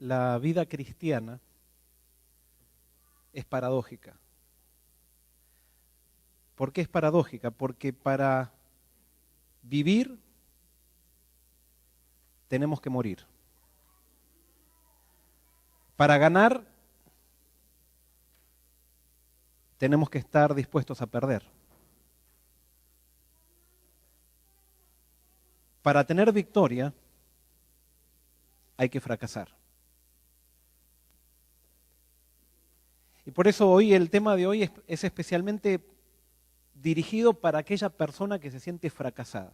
la vida cristiana es paradójica. ¿Por qué es paradójica? Porque para vivir tenemos que morir. Para ganar tenemos que estar dispuestos a perder. Para tener victoria hay que fracasar. Y por eso hoy el tema de hoy es especialmente dirigido para aquella persona que se siente fracasada.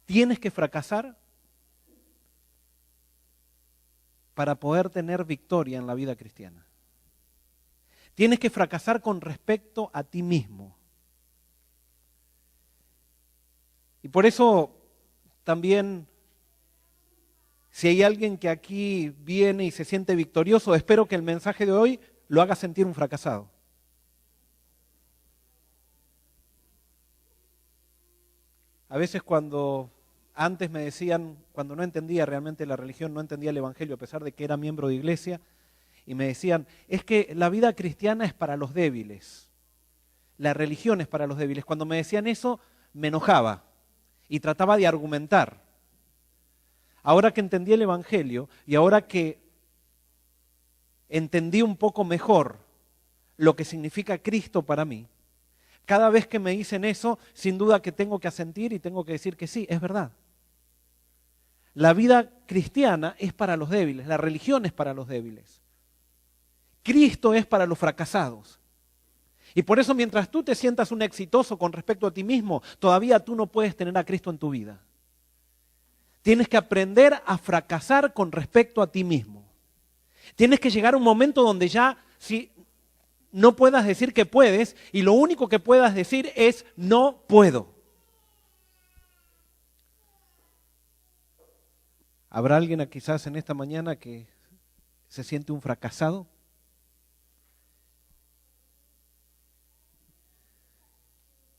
Tienes que fracasar para poder tener victoria en la vida cristiana. Tienes que fracasar con respecto a ti mismo. Y por eso también, si hay alguien que aquí viene y se siente victorioso, espero que el mensaje de hoy lo haga sentir un fracasado. A veces cuando antes me decían, cuando no entendía realmente la religión, no entendía el evangelio, a pesar de que era miembro de iglesia, y me decían, es que la vida cristiana es para los débiles, la religión es para los débiles. Cuando me decían eso, me enojaba y trataba de argumentar. Ahora que entendí el evangelio y ahora que entendí un poco mejor lo que significa Cristo para mí, cada vez que me dicen eso, sin duda que tengo que asentir y tengo que decir que sí, es verdad. La vida cristiana es para los débiles, la religión es para los débiles. Cristo es para los fracasados. Y por eso mientras tú te sientas un exitoso con respecto a ti mismo, todavía tú no puedes tener a Cristo en tu vida. Tienes que aprender a fracasar con respecto a ti mismo. Tienes que llegar a un momento donde ya si no puedas decir que puedes y lo único que puedas decir es no puedo. ¿Habrá alguien quizás en esta mañana que se siente un fracasado?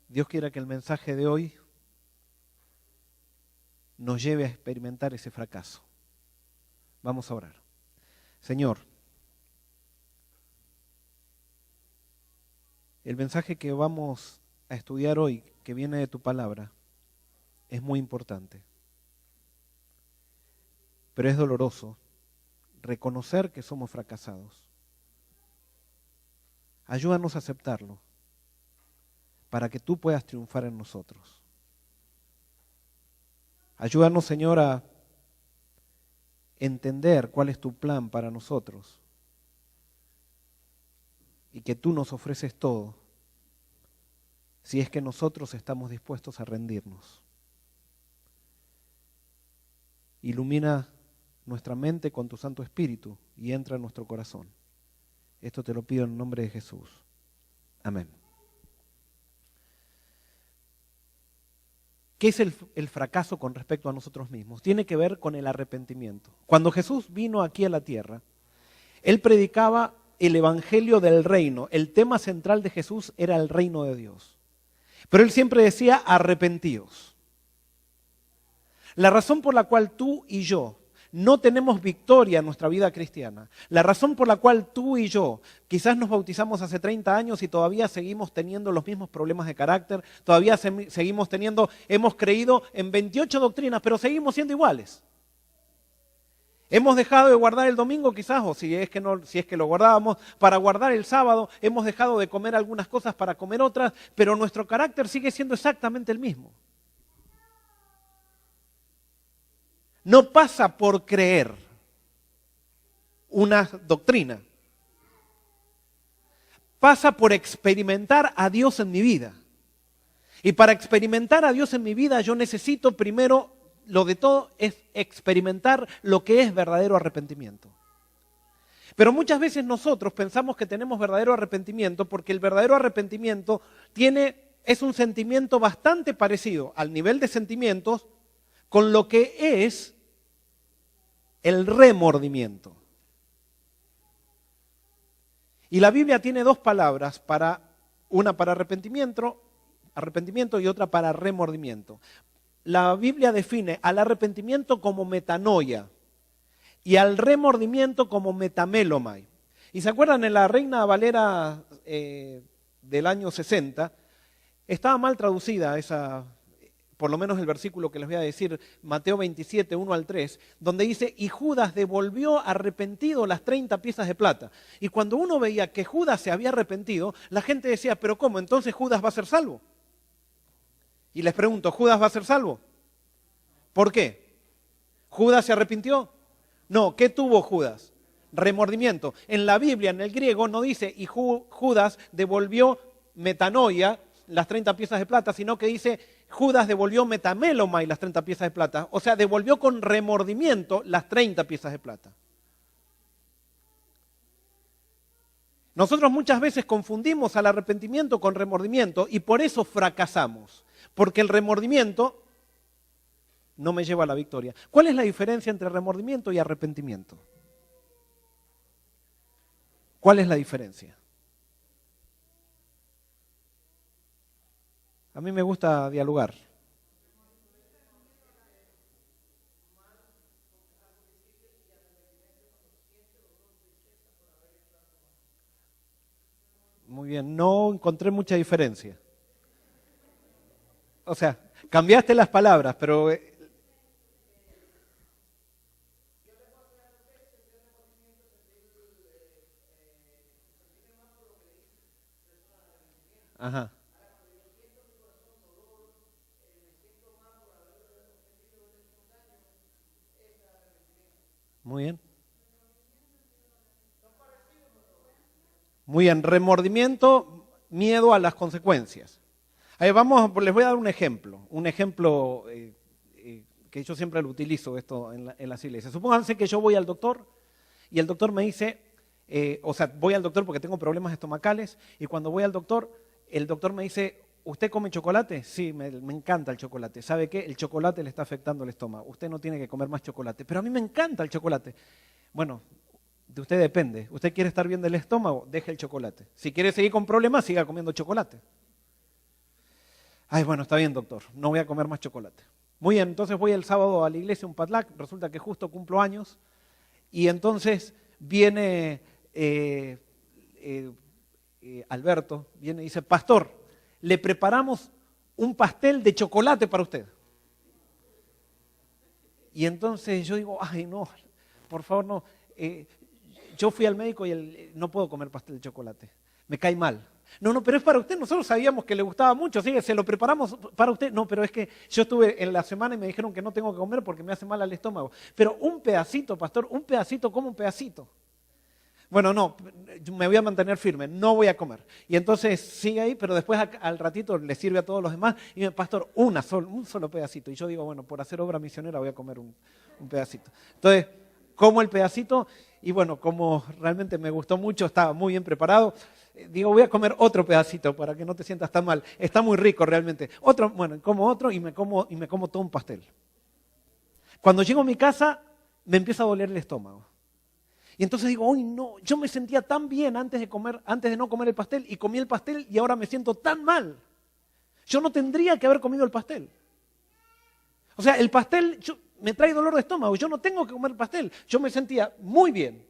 Dios quiera que el mensaje de hoy nos lleve a experimentar ese fracaso. Vamos a orar. Señor, el mensaje que vamos a estudiar hoy, que viene de tu palabra, es muy importante. Pero es doloroso reconocer que somos fracasados. Ayúdanos a aceptarlo para que tú puedas triunfar en nosotros. Ayúdanos, Señor, a entender cuál es tu plan para nosotros y que tú nos ofreces todo si es que nosotros estamos dispuestos a rendirnos. Ilumina nuestra mente con tu Santo Espíritu y entra en nuestro corazón. Esto te lo pido en el nombre de Jesús. Amén. ¿Qué es el fracaso con respecto a nosotros mismos? Tiene que ver con el arrepentimiento. Cuando Jesús vino aquí a la tierra, Él predicaba el evangelio del reino. El tema central de Jesús era el reino de Dios. Pero Él siempre decía, arrepentíos. La razón por la cual tú y yo no tenemos victoria en nuestra vida cristiana, la razón por la cual tú y yo quizás nos bautizamos hace 30 años y todavía seguimos teniendo los mismos problemas de carácter, todavía seguimos teniendo, hemos creído en 28 doctrinas, pero seguimos siendo iguales. Hemos dejado de guardar el domingo quizás, o si es que lo guardábamos, para guardar el sábado, hemos dejado de comer algunas cosas para comer otras, pero nuestro carácter sigue siendo exactamente el mismo. No pasa por creer una doctrina. Pasa por experimentar a Dios en mi vida. Y para experimentar a Dios en mi vida yo necesito primero, lo de todo, es experimentar lo que es verdadero arrepentimiento. Pero muchas veces nosotros pensamos que tenemos verdadero arrepentimiento porque el verdadero arrepentimiento es un sentimiento bastante parecido al nivel de sentimientos con lo que es el remordimiento. Y la Biblia tiene dos palabras, una para arrepentimiento y otra para remordimiento. La Biblia define al arrepentimiento como metanoia. y al remordimiento como metamelomai. ¿Y se acuerdan en la Reina Valera del año 60? Estaba mal traducida esa, por lo menos el versículo que les voy a decir, Mateo 27, 1 al 3, donde dice, y Judas devolvió arrepentido las 30 piezas de plata. Y cuando uno veía que Judas se había arrepentido, la gente decía, pero ¿cómo? ¿Entonces Judas va a ser salvo? Y les pregunto, ¿Judas va a ser salvo? ¿Por qué? ¿Judas se arrepintió? No, ¿qué tuvo Judas? Remordimiento. En la Biblia, en el griego, no dice, y Judas devolvió metanoia, las 30 piezas de plata, sino que dice, Judas devolvió metamelomai, las 30 piezas de plata. O sea, devolvió con remordimiento las 30 piezas de plata. Nosotros muchas veces confundimos al arrepentimiento con remordimiento y por eso fracasamos. Porque el remordimiento no me lleva a la victoria. ¿Cuál es la diferencia entre remordimiento y arrepentimiento? ¿Cuál es la diferencia? A mí me gusta dialogar. Muy bien, no encontré mucha diferencia. O sea, cambiaste las palabras, pero... Ajá. Muy bien. Muy bien, remordimiento, miedo a las consecuencias. Ahí vamos, les voy a dar un ejemplo que yo siempre lo utilizo esto en las iglesias. Supónganse que yo voy al doctor y el doctor me dice, voy al doctor porque tengo problemas estomacales y cuando voy al doctor, el doctor me dice, ¿usted come chocolate? Sí, me encanta el chocolate. ¿Sabe qué? El chocolate le está afectando el estómago. Usted no tiene que comer más chocolate. Pero a mí me encanta el chocolate. Bueno, de usted depende. ¿Usted quiere estar bien del estómago? Deje el chocolate. Si quiere seguir con problemas, siga comiendo chocolate. Ay, bueno, está bien, doctor. No voy a comer más chocolate. Muy bien, entonces voy el sábado a la iglesia, un potluck. Resulta que justo cumplo años. Y entonces viene Alberto, viene y dice, pastor, le preparamos un pastel de chocolate para usted. Y entonces yo digo, ay, no, por favor, no. Yo fui al médico y no puedo comer pastel de chocolate. Me cae mal. No, pero es para usted. Nosotros sabíamos que le gustaba mucho, así que se lo preparamos para usted. No, pero es que yo estuve en la semana y me dijeron que no tengo que comer porque me hace mal al estómago. Pero un pedacito, pastor, un pedacito, como un pedacito. Bueno, no, me voy a mantener firme, no voy a comer. Y entonces sigue ahí, pero después al ratito le sirve a todos los demás. Y me pastor, un solo pedacito. Y yo digo, bueno, por hacer obra misionera voy a comer un pedacito. Entonces, como el pedacito y bueno, como realmente me gustó mucho, estaba muy bien preparado, digo, voy a comer otro pedacito para que no te sientas tan mal. Está muy rico realmente. Como otro y me como todo un pastel. Cuando llego a mi casa, me empieza a doler el estómago. Y entonces digo, uy, no, yo me sentía tan bien antes de no comer el pastel y comí el pastel y ahora me siento tan mal. Yo no tendría que haber comido el pastel. O sea, el pastel me trae dolor de estómago, yo no tengo que comer el pastel. Yo me sentía muy bien.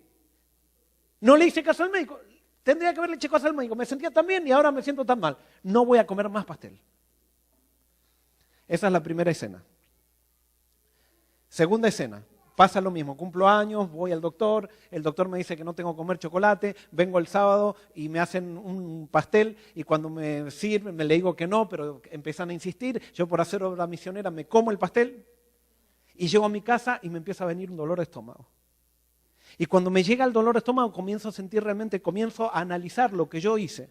No le hice caso al médico, tendría que haberle hecho caso al médico. Me sentía tan bien y ahora me siento tan mal. No voy a comer más pastel. Esa es la primera escena. Segunda escena. Pasa lo mismo, cumplo años, voy al doctor, el doctor me dice que no tengo que comer chocolate, vengo el sábado y me hacen un pastel y cuando me sirven, le digo que no, pero empiezan a insistir, yo por hacer obra misionera me como el pastel y llego a mi casa y me empieza a venir un dolor de estómago. Y cuando me llega el dolor de estómago comienzo a analizar lo que yo hice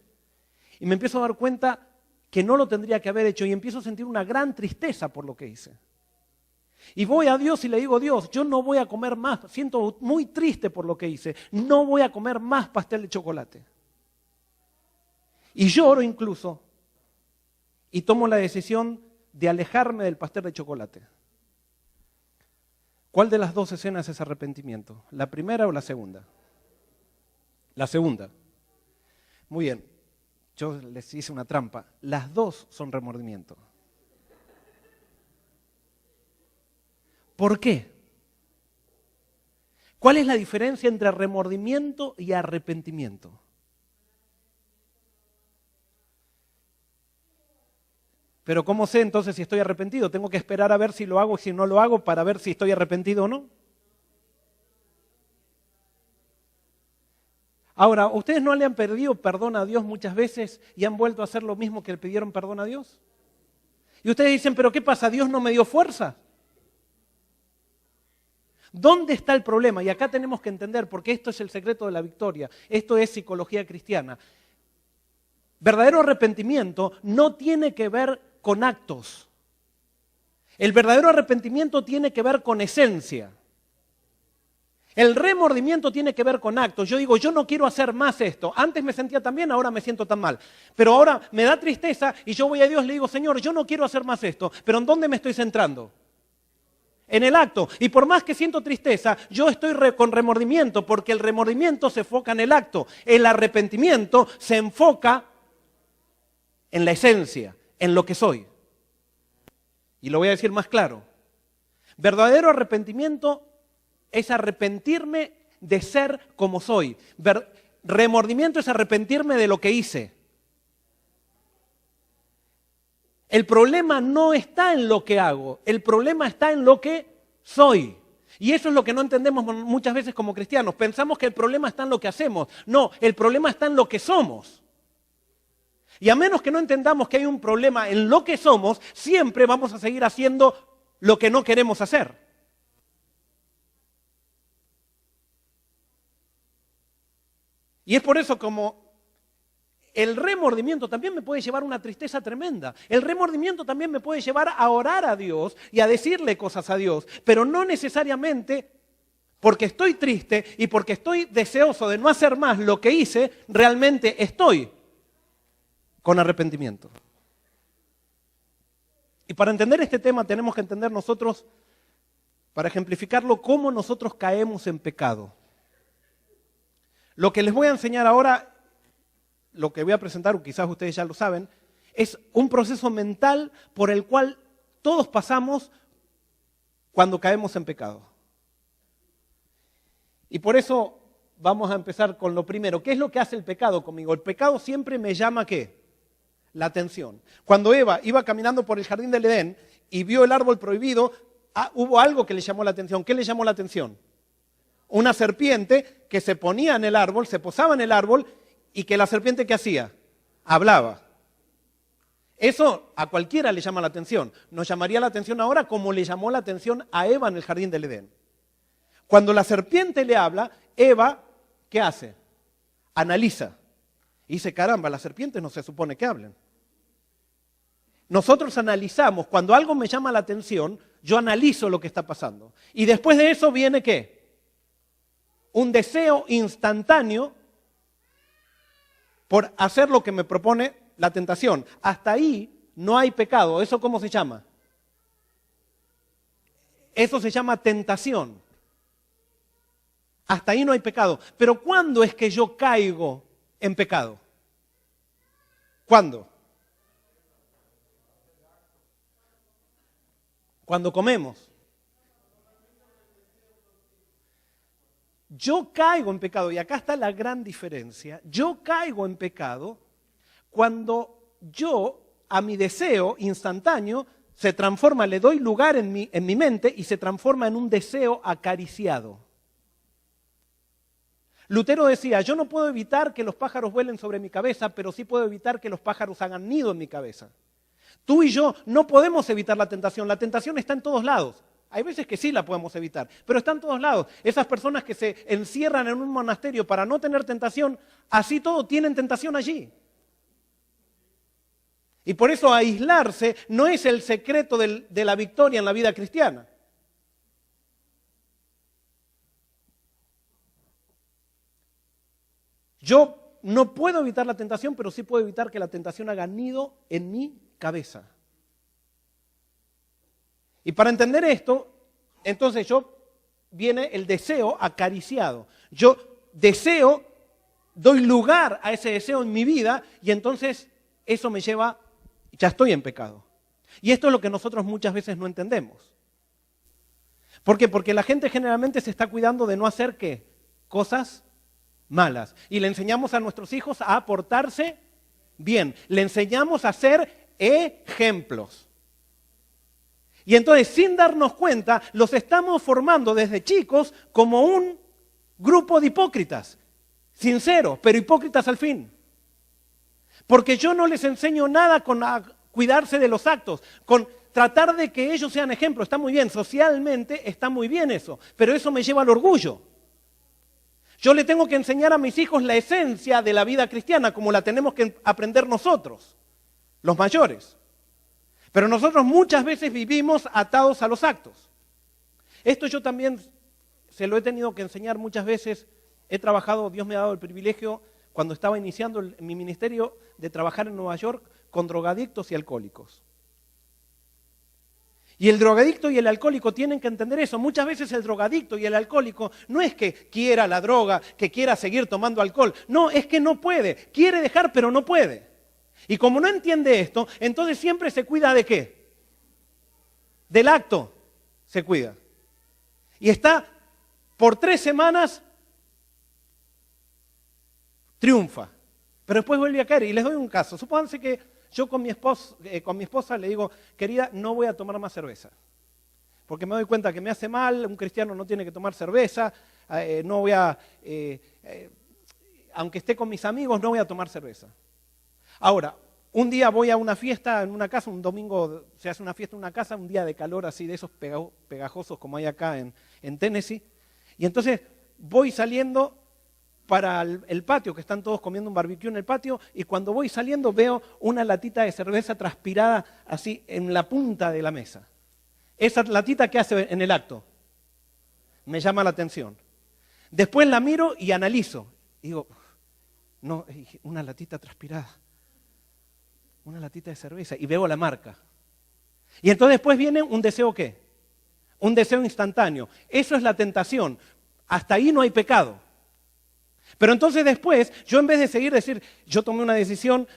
y me empiezo a dar cuenta que no lo tendría que haber hecho y empiezo a sentir una gran tristeza por lo que hice. Y voy a Dios y le digo, Dios, yo no voy a comer más, siento muy triste por lo que hice, no voy a comer más pastel de chocolate. Y lloro incluso y tomo la decisión de alejarme del pastel de chocolate. ¿Cuál de las dos escenas es arrepentimiento? ¿La primera o la segunda? La segunda. Muy bien, yo les hice una trampa, las dos son remordimiento. ¿Por qué? ¿Cuál es la diferencia entre remordimiento y arrepentimiento? Pero ¿cómo sé entonces si estoy arrepentido? Tengo que esperar a ver si lo hago y si no lo hago para ver si estoy arrepentido o no. Ahora, ¿ustedes no le han pedido perdón a Dios muchas veces y han vuelto a hacer lo mismo que le pidieron perdón a Dios? Y ustedes dicen, ¿pero qué pasa? ¿Dios no me dio fuerza? ¿Dónde está el problema? Y acá tenemos que entender, porque esto es el secreto de la victoria. Esto es psicología cristiana. Verdadero arrepentimiento no tiene que ver con actos. El verdadero arrepentimiento tiene que ver con esencia. El remordimiento tiene que ver con actos. Yo digo, yo no quiero hacer más esto. Antes me sentía tan bien, ahora me siento tan mal. Pero ahora me da tristeza y yo voy a Dios y le digo, Señor, yo no quiero hacer más esto. Pero ¿en dónde me estoy centrando? En el acto. Y por más que siento tristeza, yo estoy con remordimiento porque el remordimiento se enfoca en el acto. El arrepentimiento se enfoca en la esencia, en lo que soy. Y lo voy a decir más claro. Verdadero arrepentimiento es arrepentirme de ser como soy. Remordimiento es arrepentirme de lo que hice. El problema no está en lo que hago, el problema está en lo que soy. Y eso es lo que no entendemos muchas veces como cristianos. Pensamos que el problema está en lo que hacemos. No, el problema está en lo que somos. Y a menos que no entendamos que hay un problema en lo que somos, siempre vamos a seguir haciendo lo que no queremos hacer. Y es por eso como el remordimiento también me puede llevar a una tristeza tremenda. El remordimiento también me puede llevar a orar a Dios y a decirle cosas a Dios, pero no necesariamente porque estoy triste y porque estoy deseoso de no hacer más lo que hice, realmente estoy con arrepentimiento. Y para entender este tema tenemos que entender nosotros, para ejemplificarlo, cómo nosotros caemos en pecado. Lo que les voy a enseñar ahora, lo que voy a presentar, o quizás ustedes ya lo saben, es un proceso mental por el cual todos pasamos cuando caemos en pecado. Y por eso vamos a empezar con lo primero. ¿Qué es lo que hace el pecado conmigo? El pecado siempre me llama ¿qué? La atención. Cuando Eva iba caminando por el jardín del Edén y vio el árbol prohibido, hubo algo que le llamó la atención. ¿Qué le llamó la atención? Una serpiente que se ponía en el árbol, se posaba en el árbol y que la serpiente ¿qué hacía? Hablaba. Eso a cualquiera le llama la atención. Nos llamaría la atención ahora como le llamó la atención a Eva en el jardín del Edén. Cuando la serpiente le habla, Eva, ¿qué hace? Analiza. Y dice, caramba, las serpientes no se supone que hablen. Nosotros analizamos, cuando algo me llama la atención, yo analizo lo que está pasando. Y después de eso viene ¿qué? Un deseo instantáneo por hacer lo que me propone la tentación. Hasta ahí no hay pecado. ¿Eso cómo se llama? Eso se llama tentación. Hasta ahí no hay pecado. Pero ¿cuándo es que yo caigo en pecado? ¿Cuándo? Cuando comemos. Yo caigo en pecado, y acá está la gran diferencia. Yo caigo en pecado cuando yo, a mi deseo instantáneo, se transforma, le doy lugar en mi mente y se transforma en un deseo acariciado. Lutero decía, yo no puedo evitar que los pájaros vuelen sobre mi cabeza, pero sí puedo evitar que los pájaros hagan nido en mi cabeza. Tú y yo no podemos evitar la tentación está en todos lados. Hay veces que sí la podemos evitar, pero está en todos lados. Esas personas que se encierran en un monasterio para no tener tentación, así todo tienen tentación allí. Y por eso aislarse no es el secreto de la victoria en la vida cristiana. Yo no puedo evitar la tentación, pero sí puedo evitar que la tentación haga nido en mi cabeza. Y para entender esto, entonces viene el deseo acariciado. Yo deseo, doy lugar a ese deseo en mi vida y entonces eso me lleva, ya estoy en pecado. Y esto es lo que nosotros muchas veces no entendemos. ¿Por qué? Porque la gente generalmente se está cuidando de no hacer ¿qué? Cosas malas. Y le enseñamos a nuestros hijos a portarse bien. Le enseñamos a ser ejemplos. Y entonces, sin darnos cuenta, los estamos formando desde chicos como un grupo de hipócritas. Sinceros, pero hipócritas al fin. Porque yo no les enseño nada con cuidarse de los actos, con tratar de que ellos sean ejemplos. Está muy bien, socialmente está muy bien eso, pero eso me lleva al orgullo. Yo le tengo que enseñar a mis hijos la esencia de la vida cristiana, como la tenemos que aprender nosotros, los mayores. Pero nosotros muchas veces vivimos atados a los actos. Esto yo también se lo he tenido que enseñar muchas veces. He trabajado, Dios me ha dado el privilegio, cuando estaba iniciando mi ministerio, de trabajar en Nueva York con drogadictos y alcohólicos. Y el drogadicto y el alcohólico tienen que entender eso. Muchas veces el drogadicto y el alcohólico no es que quiera la droga, que quiera seguir tomando alcohol. No, es que no puede. Quiere dejar, pero no puede. Y como no entiende esto, entonces siempre se cuida ¿de qué? Del acto se cuida. Y está por 3 semanas, triunfa. Pero después vuelve a caer. Y les doy un caso. Supónganse que yo con mi esposa le digo, querida, no voy a tomar más cerveza. Porque me doy cuenta que me hace mal, un cristiano no tiene que tomar cerveza, no voy a, aunque esté con mis amigos, no voy a tomar cerveza. Ahora, un día voy a una fiesta en una casa, un domingo se hace una fiesta en una casa, un día de calor así de esos pegajosos como hay acá en Tennessee, y entonces voy saliendo para el patio, que están todos comiendo un barbecue en el patio, y cuando voy saliendo veo una latita de cerveza transpirada así en la punta de la mesa. Esa latita, ¿qué hace en el acto? Me llama la atención. Después la miro y analizo. Y digo, no, una latita transpirada. Una latita de cerveza. Y veo la marca. Y entonces después viene un deseo, ¿qué? Un deseo instantáneo. Eso es la tentación. Hasta ahí no hay pecado. Pero entonces después, yo en vez de seguir decir, yo tomé una decisión,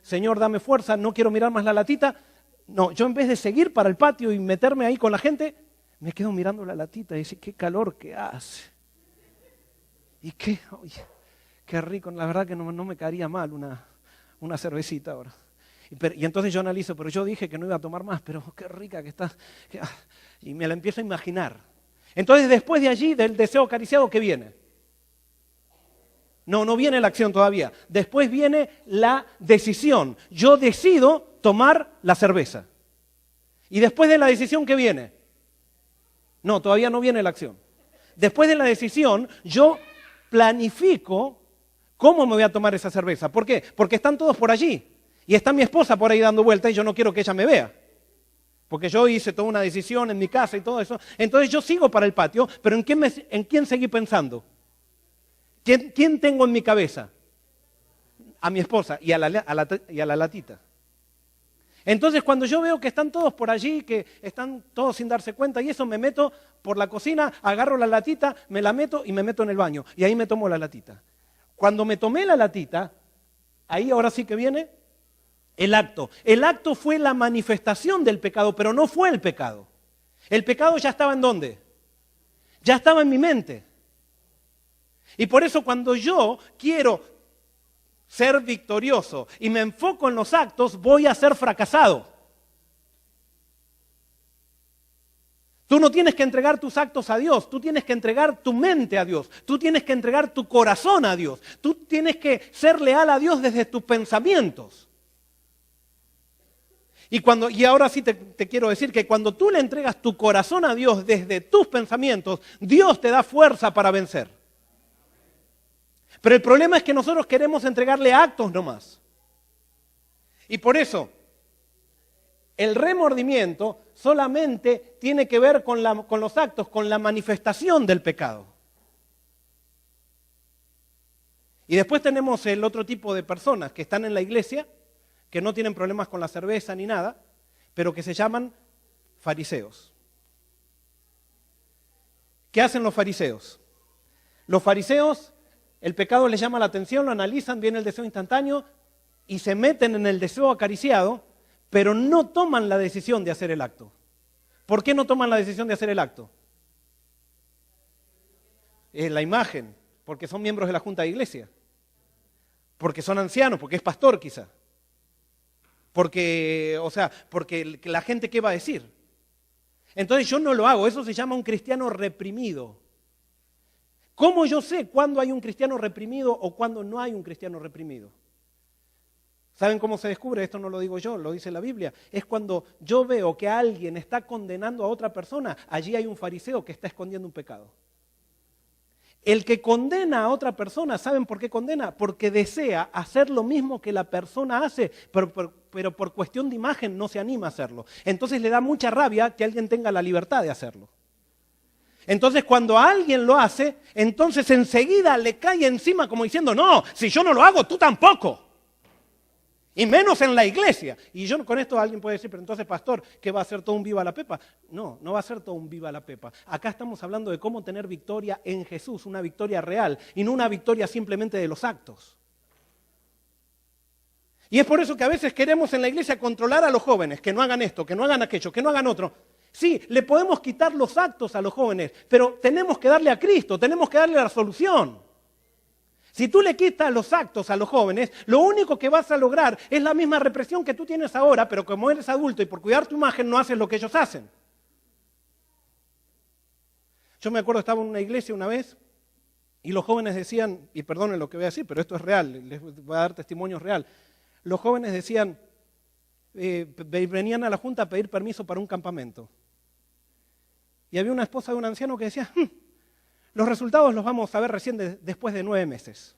Señor, dame fuerza, no quiero mirar más la latita. No, yo en vez de seguir para el patio y meterme ahí con la gente, me quedo mirando la latita y decir, qué calor que hace. Y qué rico, la verdad que no me caería mal una cervecita ahora. Y entonces yo analizo, pero yo dije que no iba a tomar más, pero qué rica que está. Y me la empiezo a imaginar. Entonces después de allí, del deseo acariciado, ¿qué viene? No viene la acción todavía. Después viene la decisión. Yo decido tomar la cerveza. Y después de la decisión, ¿qué viene? No, todavía no viene la acción. Después de la decisión, yo planifico cómo me voy a tomar esa cerveza. ¿Por qué? Porque están todos por allí. Y está mi esposa por ahí dando vueltas y yo no quiero que ella me vea. Porque yo hice toda una decisión en mi casa y todo eso. Entonces yo sigo para el patio, pero ¿en quién seguí pensando? ¿Quién tengo en mi cabeza? A mi esposa y a la latita. Entonces cuando yo veo que están todos por allí, que están todos sin darse cuenta y eso, me meto por la cocina, agarro la latita, me la meto y me meto en el baño. Y ahí me tomo la latita. Cuando me tomé la latita, ahí ahora sí que viene el acto. El acto fue la manifestación del pecado, pero no fue el pecado. El pecado ya estaba ¿en dónde? Ya estaba en mi mente. Y por eso cuando yo quiero ser victorioso y me enfoco en los actos, voy a ser fracasado. Tú no tienes que entregar tus actos a Dios, tú tienes que entregar tu mente a Dios, tú tienes que entregar tu corazón a Dios, tú tienes que ser leal a Dios desde tus pensamientos. Y ahora sí te quiero decir que cuando tú le entregas tu corazón a Dios desde tus pensamientos, Dios te da fuerza para vencer. Pero el problema es que nosotros queremos entregarle actos nomás. Y por eso, el remordimiento solamente tiene que ver con los actos, con la manifestación del pecado. Y después tenemos el otro tipo de personas que están en la iglesia, que no tienen problemas con la cerveza ni nada, pero que se llaman fariseos. ¿Qué hacen los fariseos? Los fariseos, el pecado les llama la atención, lo analizan, viene el deseo instantáneo y se meten en el deseo acariciado, pero no toman la decisión de hacer el acto. ¿Por qué no toman la decisión de hacer el acto? la imagen, porque son miembros de la Junta de Iglesia, porque son ancianos, porque es pastor quizá, porque la gente ¿qué va a decir? Entonces yo no lo hago, eso se llama un cristiano reprimido. ¿Cómo yo sé cuándo hay un cristiano reprimido o cuándo no hay un cristiano reprimido? ¿Saben cómo se descubre? Esto no lo digo yo, lo dice la Biblia. Es cuando yo veo que alguien está condenando a otra persona, allí hay un fariseo que está escondiendo un pecado. El que condena a otra persona, ¿saben por qué condena? Porque desea hacer lo mismo que la persona hace, pero por cuestión de imagen no se anima a hacerlo. Entonces le da mucha rabia que alguien tenga la libertad de hacerlo. Entonces cuando alguien lo hace, entonces enseguida le cae encima como diciendo, no, si yo no lo hago, tú tampoco. Y menos en la iglesia. Y yo con esto alguien puede decir, pero entonces pastor, ¿qué va a ser todo un viva la pepa? No, no va a ser todo un viva la pepa. Acá estamos hablando de cómo tener victoria en Jesús, una victoria real y no una victoria simplemente de los actos. Y es por eso que a veces queremos en la iglesia controlar a los jóvenes, que no hagan esto, que no hagan aquello, que no hagan otro. Sí, le podemos quitar los actos a los jóvenes, pero tenemos que darle a Cristo, tenemos que darle la solución. Si tú le quitas los actos a los jóvenes, lo único que vas a lograr es la misma represión que tú tienes ahora, pero como eres adulto y por cuidar tu imagen no haces lo que ellos hacen. Yo me acuerdo, estaba en una iglesia una vez y los jóvenes decían, y perdonen lo que voy a decir, pero esto es real, les voy a dar testimonio real. Los jóvenes decían, venían a la junta a pedir permiso para un campamento. Y había una esposa de un anciano que decía, los resultados los vamos a ver recién después de 9 meses.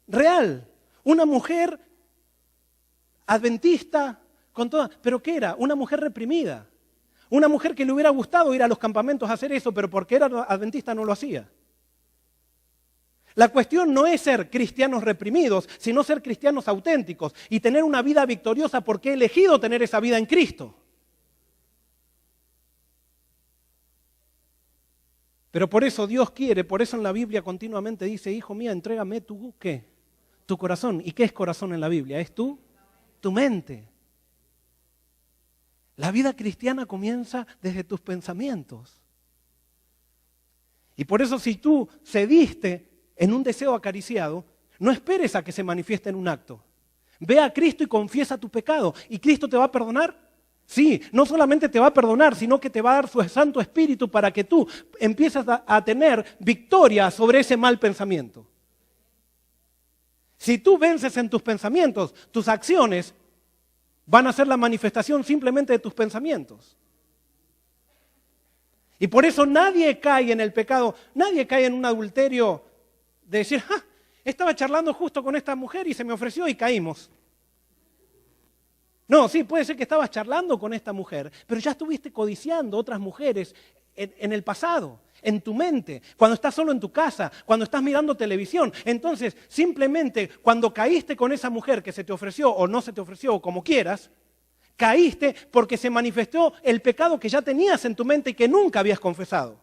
Real. Una mujer adventista, con toda, ¿pero qué era? Una mujer reprimida. Una mujer que le hubiera gustado ir a los campamentos a hacer eso, pero porque era adventista no lo hacía. La cuestión no es ser cristianos reprimidos, sino ser cristianos auténticos y tener una vida victoriosa porque he elegido tener esa vida en Cristo. Pero por eso Dios quiere, por eso en la Biblia continuamente dice, hijo mío, entrégame tu, ¿qué? Tu corazón. ¿Y qué es corazón en la Biblia? Es tu mente. La vida cristiana comienza desde tus pensamientos. Y por eso si tú cediste en un deseo acariciado, no esperes a que se manifieste en un acto. Ve a Cristo y confiesa tu pecado. ¿Y Cristo te va a perdonar? Sí, no solamente te va a perdonar, sino que te va a dar su Santo Espíritu para que tú empieces a tener victoria sobre ese mal pensamiento. Si tú vences en tus pensamientos, tus acciones van a ser la manifestación simplemente de tus pensamientos. Y por eso nadie cae en el pecado, nadie cae en un adulterio de decir, estaba charlando justo con esta mujer y se me ofreció y caímos. No, sí, puede ser que estabas charlando con esta mujer, pero ya estuviste codiciando otras mujeres en el pasado, en tu mente, cuando estás solo en tu casa, cuando estás mirando televisión. Entonces, simplemente cuando caíste con esa mujer que se te ofreció o no se te ofreció, o como quieras, caíste porque se manifestó el pecado que ya tenías en tu mente y que nunca habías confesado.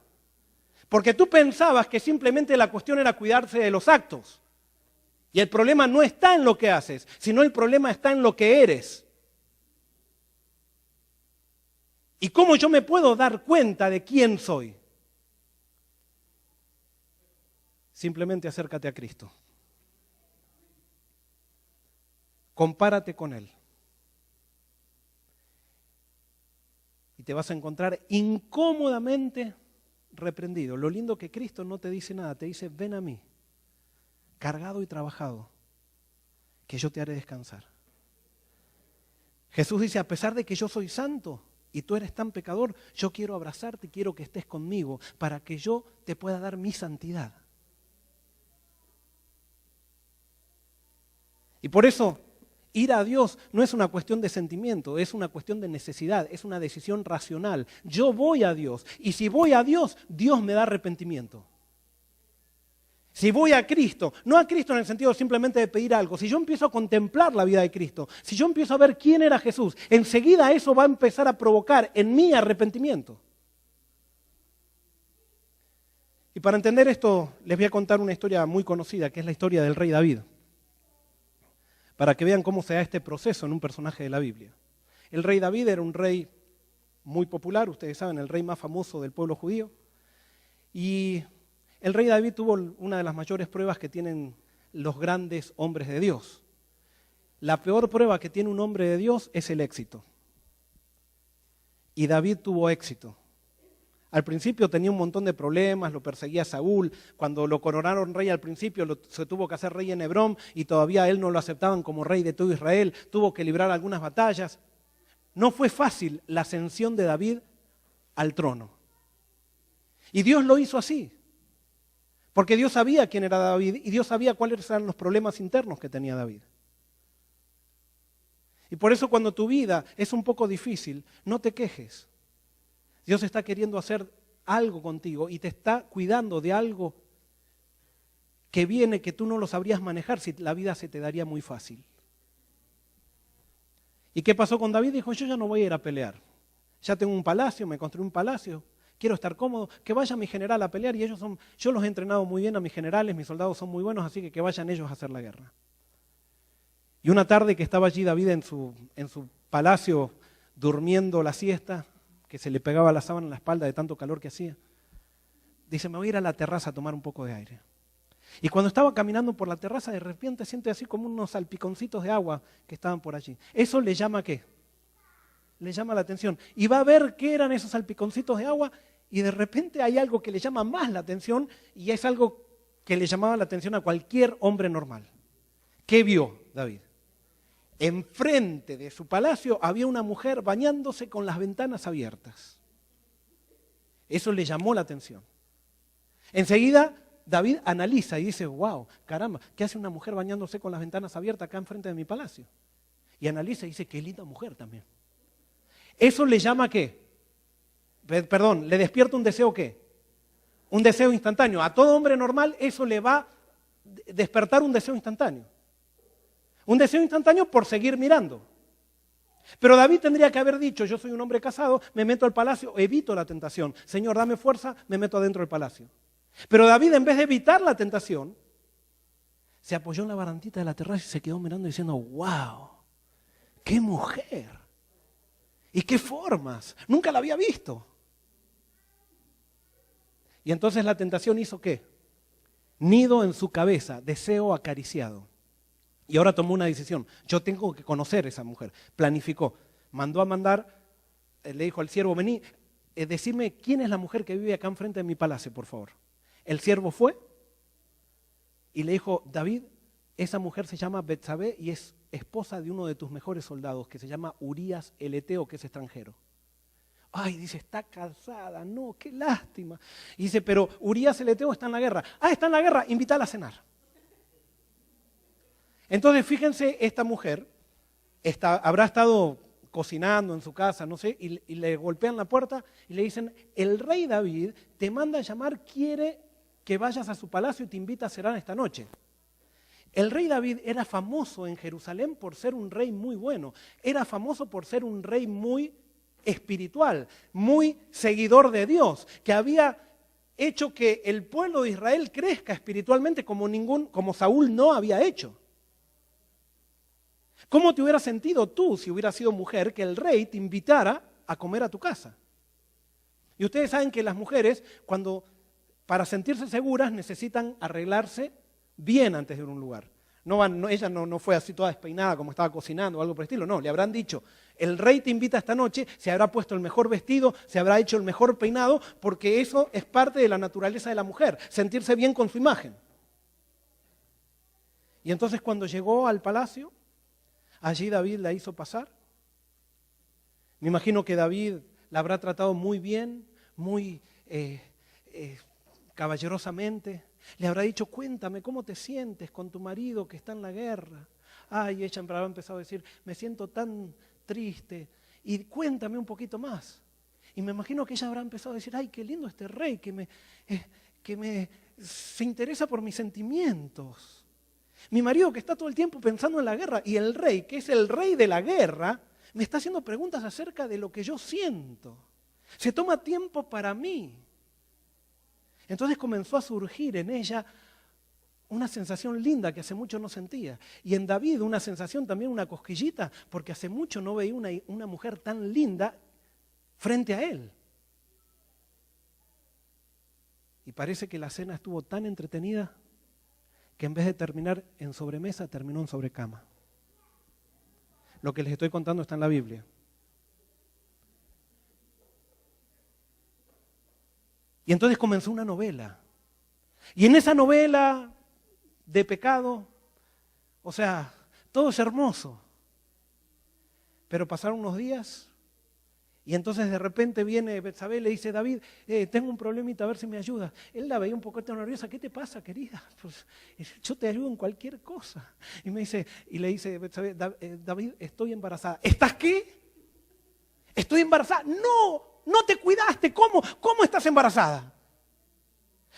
Porque tú pensabas que simplemente la cuestión era cuidarse de los actos. Y el problema no está en lo que haces, sino el problema está en lo que eres. ¿Y cómo yo me puedo dar cuenta de quién soy? Simplemente acércate a Cristo. Compárate con Él. Y te vas a encontrar incómodamente reprendido. Lo lindo que Cristo no te dice nada, te dice, ven a mí, cargado y trabajado, que yo te haré descansar. Jesús dice, a pesar de que yo soy santo, y tú eres tan pecador, yo quiero abrazarte y quiero que estés conmigo para que yo te pueda dar mi santidad. Y por eso, ir a Dios no es una cuestión de sentimiento, es una cuestión de necesidad, es una decisión racional. Yo voy a Dios y si voy a Dios, Dios me da arrepentimiento. Si voy a Cristo, no a Cristo en el sentido simplemente de pedir algo, si yo empiezo a contemplar la vida de Cristo, si yo empiezo a ver quién era Jesús, enseguida eso va a empezar a provocar en mí arrepentimiento. Y para entender esto, les voy a contar una historia muy conocida, que es la historia del rey David, para que vean cómo se da este proceso en un personaje de la Biblia. El rey David era un rey muy popular, ustedes saben, el rey más famoso del pueblo judío. Y el rey David tuvo una de las mayores pruebas que tienen los grandes hombres de Dios. La peor prueba que tiene un hombre de Dios es el éxito. Y David tuvo éxito. Al principio tenía un montón de problemas, lo perseguía Saúl. Cuando lo coronaron rey al principio, se tuvo que hacer rey en Hebrón y todavía a él no lo aceptaban como rey de todo Israel. Tuvo que librar algunas batallas. No fue fácil la ascensión de David al trono. Y Dios lo hizo así. Porque Dios sabía quién era David y Dios sabía cuáles eran los problemas internos que tenía David. Y por eso cuando tu vida es un poco difícil, no te quejes. Dios está queriendo hacer algo contigo y te está cuidando de algo que viene que tú no lo sabrías manejar si la vida se te daría muy fácil. ¿Y qué pasó con David? Dijo, yo ya no voy a ir a pelear. Ya tengo un palacio, me construí un palacio, quiero estar cómodo, que vaya mi general a pelear y yo los he entrenado muy bien a mis generales, mis soldados son muy buenos, así que vayan ellos a hacer la guerra. Y una tarde que estaba allí David en su palacio durmiendo la siesta, que se le pegaba la sábana en la espalda de tanto calor que hacía, dice, me voy a ir a la terraza a tomar un poco de aire. Y cuando estaba caminando por la terraza, de repente siente así como unos salpiconcitos de agua que estaban por allí. ¿Eso le llama qué? Le llama la atención. Y va a ver qué eran esos salpiconcitos de agua y de repente hay algo que le llama más la atención y es algo que le llamaba la atención a cualquier hombre normal. ¿Qué vio David? Enfrente de su palacio había una mujer bañándose con las ventanas abiertas. Eso le llamó la atención. Enseguida David analiza y dice, wow, caramba, ¿qué hace una mujer bañándose con las ventanas abiertas acá enfrente de mi palacio? Y analiza y dice, qué linda mujer también. ¿Eso le llama qué? Perdón, ¿le despierta un deseo qué? Un deseo instantáneo. A todo hombre normal eso le va a despertar un deseo instantáneo. Un deseo instantáneo por seguir mirando. Pero David tendría que haber dicho, yo soy un hombre casado, me meto al palacio, evito la tentación. Señor, dame fuerza, me meto adentro del palacio. Pero David, en vez de evitar la tentación, se apoyó en la barandita de la terraza y se quedó mirando diciendo, wow, qué mujer. ¿Y qué formas? Nunca la había visto. Y entonces la tentación hizo ¿qué? Nido en su cabeza, deseo acariciado. Y ahora tomó una decisión. Yo tengo que conocer a esa mujer. Planificó. Mandó a mandar, le dijo al siervo, vení, decime quién es la mujer que vive acá enfrente de mi palacio, por favor. El siervo fue y le dijo, David, esa mujer se llama Betsabé y es esposa de uno de tus mejores soldados, que se llama Urías el Eteo, que es extranjero. Ay, dice, está casada, no, qué lástima. Y dice, pero Urías el Eteo está en la guerra. Ah, está en la guerra, invítala a cenar. Entonces, fíjense, esta mujer habrá estado cocinando en su casa, no sé, y le golpean la puerta y le dicen, el rey David te manda a llamar, quiere que vayas a su palacio y te invita a cenar esta noche. El rey David era famoso en Jerusalén por ser un rey muy bueno, era famoso por ser un rey muy espiritual, muy seguidor de Dios, que había hecho que el pueblo de Israel crezca espiritualmente como Saúl no había hecho. ¿Cómo te hubieras sentido tú si hubieras sido mujer que el rey te invitara a comer a tu casa? Y ustedes saben que las mujeres, para sentirse seguras, necesitan arreglarse bien antes de ir a un lugar. Ella no fue así toda despeinada como estaba cocinando o algo por el estilo, no, le habrán dicho, el rey te invita esta noche, se habrá puesto el mejor vestido, se habrá hecho el mejor peinado, porque eso es parte de la naturaleza de la mujer, sentirse bien con su imagen. Y entonces cuando llegó al palacio, allí David la hizo pasar. Me imagino que David la habrá tratado muy bien, muy caballerosamente. Le habrá dicho, cuéntame, ¿cómo te sientes con tu marido que está en la guerra? Ay, ella habrá empezado a decir, me siento tan triste. Y cuéntame un poquito más. Y me imagino que ella habrá empezado a decir, ay, qué lindo este rey que se interesa por mis sentimientos. Mi marido que está todo el tiempo pensando en la guerra y el rey, que es el rey de la guerra, me está haciendo preguntas acerca de lo que yo siento. Se toma tiempo para mí. Entonces comenzó a surgir en ella una sensación linda que hace mucho no sentía. Y en David una sensación también, una cosquillita, porque hace mucho no veía una mujer tan linda frente a él. Y parece que la cena estuvo tan entretenida que en vez de terminar en sobremesa, terminó en sobrecama. Lo que les estoy contando está en la Biblia. Y entonces comenzó una novela. Y en esa novela de pecado, o sea, todo es hermoso. Pero pasaron unos días y entonces de repente viene Betsabé y le dice, David, tengo un problemita, a ver si me ayudas. Él la veía un poquito nerviosa, ¿qué te pasa, querida? Pues yo te ayudo en cualquier cosa. Y le dice Betsabé, David, estoy embarazada. ¿Estás qué? Estoy embarazada. No te cuidaste. ¿Cómo estás embarazada?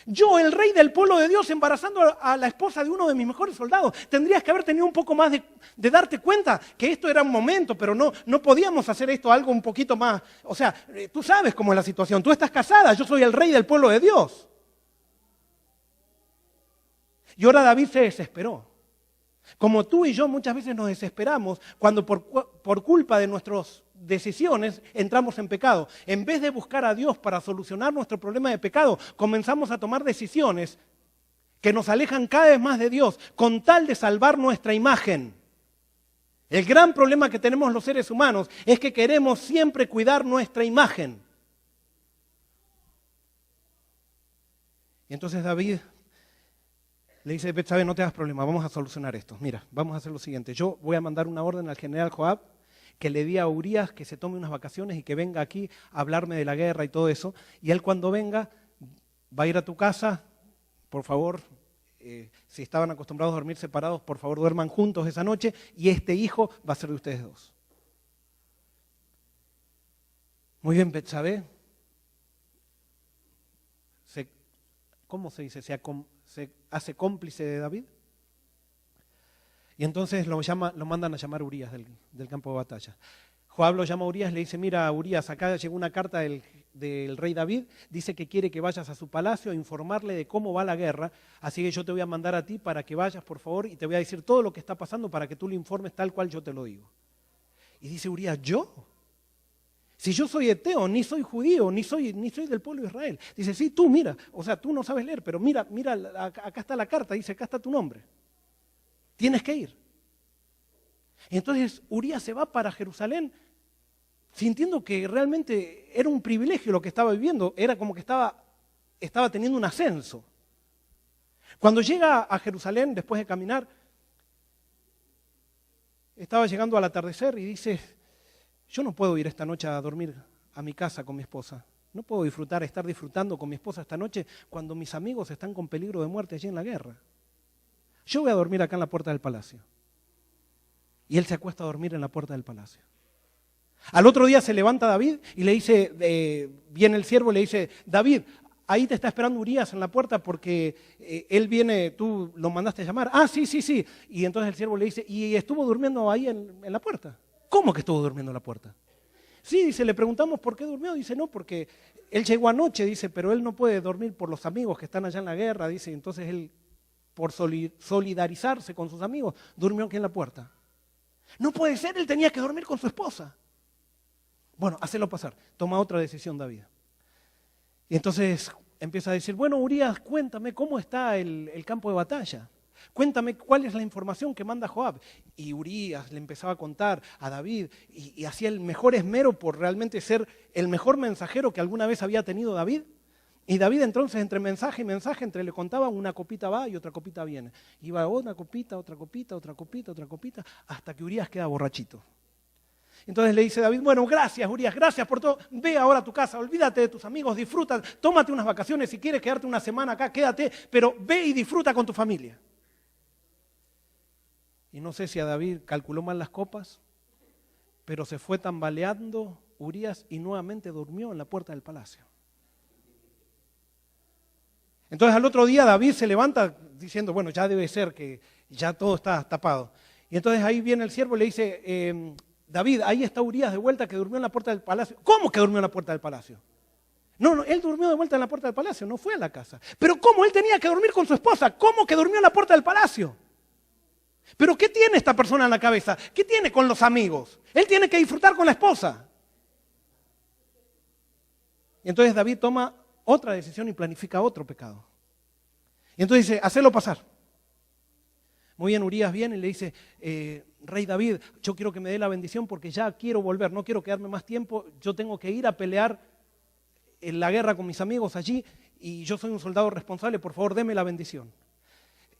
Yo, el rey del pueblo de Dios, embarazando a la esposa de uno de mis mejores soldados. Tendrías que haber tenido un poco más de darte cuenta que esto era un momento, pero no podíamos hacer esto algo un poquito más. O sea, tú sabes cómo es la situación. Tú estás casada, yo soy el rey del pueblo de Dios. Y ahora David se desesperó. Como tú y yo muchas veces nos desesperamos cuando por culpa de nuestras decisiones entramos en pecado. En vez de buscar a Dios para solucionar nuestro problema de pecado, comenzamos a tomar decisiones que nos alejan cada vez más de Dios con tal de salvar nuestra imagen. El gran problema que tenemos los seres humanos es que queremos siempre cuidar nuestra imagen. Y entonces David le dice, Betsabé, no te hagas problema, vamos a solucionar esto. Mira, vamos a hacer lo siguiente. Yo voy a mandar una orden al general Joab que le diga a Urías que se tome unas vacaciones y que venga aquí a hablarme de la guerra y todo eso. Y él cuando venga va a ir a tu casa, por favor, si estaban acostumbrados a dormir separados, por favor duerman juntos esa noche y este hijo va a ser de ustedes dos. Muy bien, Betsabé. ¿Cómo se dice? Se hace cómplice de David. Y entonces lo mandan a llamar a Urías del campo de batalla. Joab lo llama a Urías y le dice, mira Urías, acá llegó una carta del rey David, dice que quiere que vayas a su palacio a informarle de cómo va la guerra, así que yo te voy a mandar a ti para que vayas, por favor, y te voy a decir todo lo que está pasando para que tú le informes tal cual yo te lo digo. Y dice Urías, ¿yo? Si yo soy eteo, ni soy judío, ni soy del pueblo de Israel. Dice, sí, tú mira, o sea, tú no sabes leer, pero mira, acá está la carta, dice, acá está tu nombre. Tienes que ir. Y entonces Urías se va para Jerusalén sintiendo que realmente era un privilegio lo que estaba viviendo, era como que estaba teniendo un ascenso. Cuando llega a Jerusalén, después de caminar, estaba llegando al atardecer y dice, yo no puedo ir esta noche a dormir a mi casa con mi esposa. No puedo estar disfrutando con mi esposa esta noche cuando mis amigos están con peligro de muerte allí en la guerra. Yo voy a dormir acá en la puerta del palacio. Y él se acuesta a dormir en la puerta del palacio. Al otro día se levanta David y le dice, viene el siervo y le dice, David, ahí te está esperando Urías en la puerta porque él viene, tú lo mandaste a llamar. Ah, sí. Y entonces el siervo le dice, ¿y estuvo durmiendo ahí en la puerta? ¿Cómo que estuvo durmiendo en la puerta? Sí, dice, le preguntamos por qué durmió. Dice, no, porque él llegó anoche, dice, pero él no puede dormir por los amigos que están allá en la guerra. Dice, entonces él, por solidarizarse con sus amigos, durmió aquí en la puerta. No puede ser, él tenía que dormir con su esposa. Bueno, hacelo pasar. Toma otra decisión, David. Y entonces empieza a decir, bueno, Urías, cuéntame cómo está el campo de batalla. Cuéntame cuál es la información que manda Joab. Y Urías le empezaba a contar a David y hacía el mejor esmero por realmente ser el mejor mensajero que alguna vez había tenido David. Y David entonces entre mensaje y mensaje, entre le contaban una copita va y otra copita viene. Iba una copita, otra copita, otra copita, otra copita, hasta que Urías queda borrachito. Entonces le dice David, bueno, gracias Urías, gracias por todo, ve ahora a tu casa, olvídate de tus amigos, disfruta, tómate unas vacaciones, si quieres quedarte una semana acá, quédate, pero ve y disfruta con tu familia. Y no sé si a David calculó mal las copas, pero se fue tambaleando Urías y nuevamente durmió en la puerta del palacio. Entonces al otro día David se levanta diciendo, bueno, ya debe ser que ya todo está tapado. Y entonces ahí viene el siervo y le dice, David, ahí está Urías de vuelta que durmió en la puerta del palacio. ¿Cómo que durmió en la puerta del palacio? No, él durmió de vuelta en la puerta del palacio, no fue a la casa. Pero ¿cómo? Él tenía que dormir con su esposa. ¿Cómo que durmió en la puerta del palacio? ¿Pero qué tiene esta persona en la cabeza? ¿Qué tiene con los amigos? Él tiene que disfrutar con la esposa. Y entonces David toma otra decisión y planifica otro pecado. Y entonces dice, hacelo pasar. Muy bien, Urías viene y le dice, Rey David, yo quiero que me dé la bendición porque ya quiero volver, no quiero quedarme más tiempo, yo tengo que ir a pelear en la guerra con mis amigos allí y yo soy un soldado responsable, por favor, deme la bendición.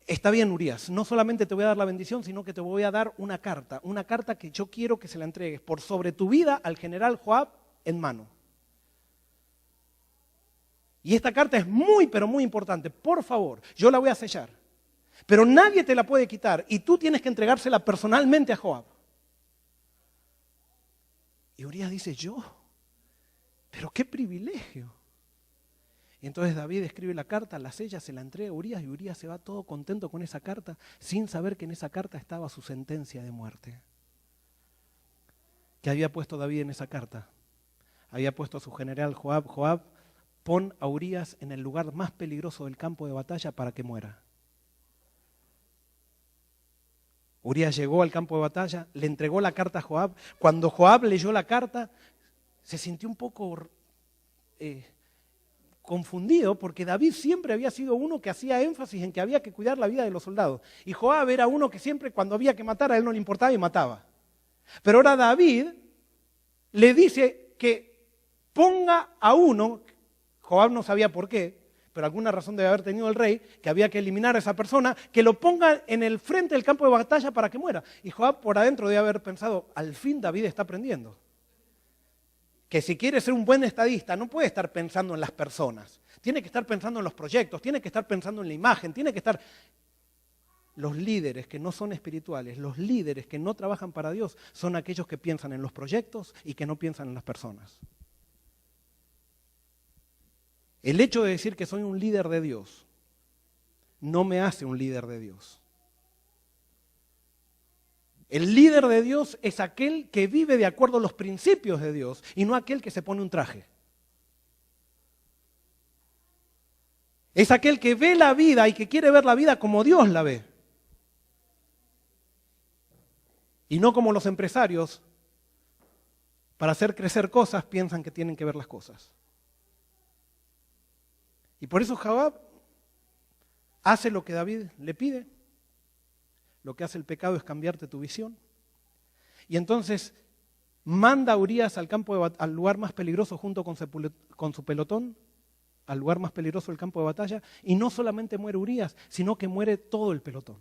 Está bien, Urías, no solamente te voy a dar la bendición, sino que te voy a dar una carta que yo quiero que se la entregues por sobre tu vida al general Joab en mano. Y esta carta es muy, pero muy importante. Por favor, yo la voy a sellar. Pero nadie te la puede quitar y tú tienes que entregársela personalmente a Joab. Y Urías dice, ¿yo? Pero qué privilegio. Y entonces David escribe la carta, la sella, se la entrega a Urías y Urías se va todo contento con esa carta sin saber que en esa carta estaba su sentencia de muerte. ¿Qué había puesto David en esa carta? Había puesto a su general Joab, Joab, pon a Urías en el lugar más peligroso del campo de batalla para que muera. Urías llegó al campo de batalla, le entregó la carta a Joab. Cuando Joab leyó la carta, se sintió un poco confundido porque David siempre había sido uno que hacía énfasis en que había que cuidar la vida de los soldados. Y Joab era uno que siempre cuando había que matar a él no le importaba y mataba. Pero ahora David le dice que ponga a uno, Joab no sabía por qué, pero alguna razón debe haber tenido el rey, que había que eliminar a esa persona, que lo ponga en el frente del campo de batalla para que muera. Y Joab por adentro debe haber pensado, al fin David está aprendiendo. Que si quiere ser un buen estadista no puede estar pensando en las personas, tiene que estar pensando en los proyectos, tiene que estar pensando en la imagen, tiene que estar... Los líderes que no son espirituales, los líderes que no trabajan para Dios, son aquellos que piensan en los proyectos y que no piensan en las personas. El hecho de decir que soy un líder de Dios no me hace un líder de Dios. El líder de Dios es aquel que vive de acuerdo a los principios de Dios y no aquel que se pone un traje. Es aquel que ve la vida y que quiere ver la vida como Dios la ve. Y no como los empresarios, para hacer crecer cosas, piensan que tienen que ver las cosas. Y por eso Joab hace lo que David le pide. Lo que hace el pecado es cambiarte tu visión. Y entonces manda a Urías al lugar más peligroso junto con su pelotón, al lugar más peligroso del campo de batalla. Y no solamente muere Urías, sino que muere todo el pelotón.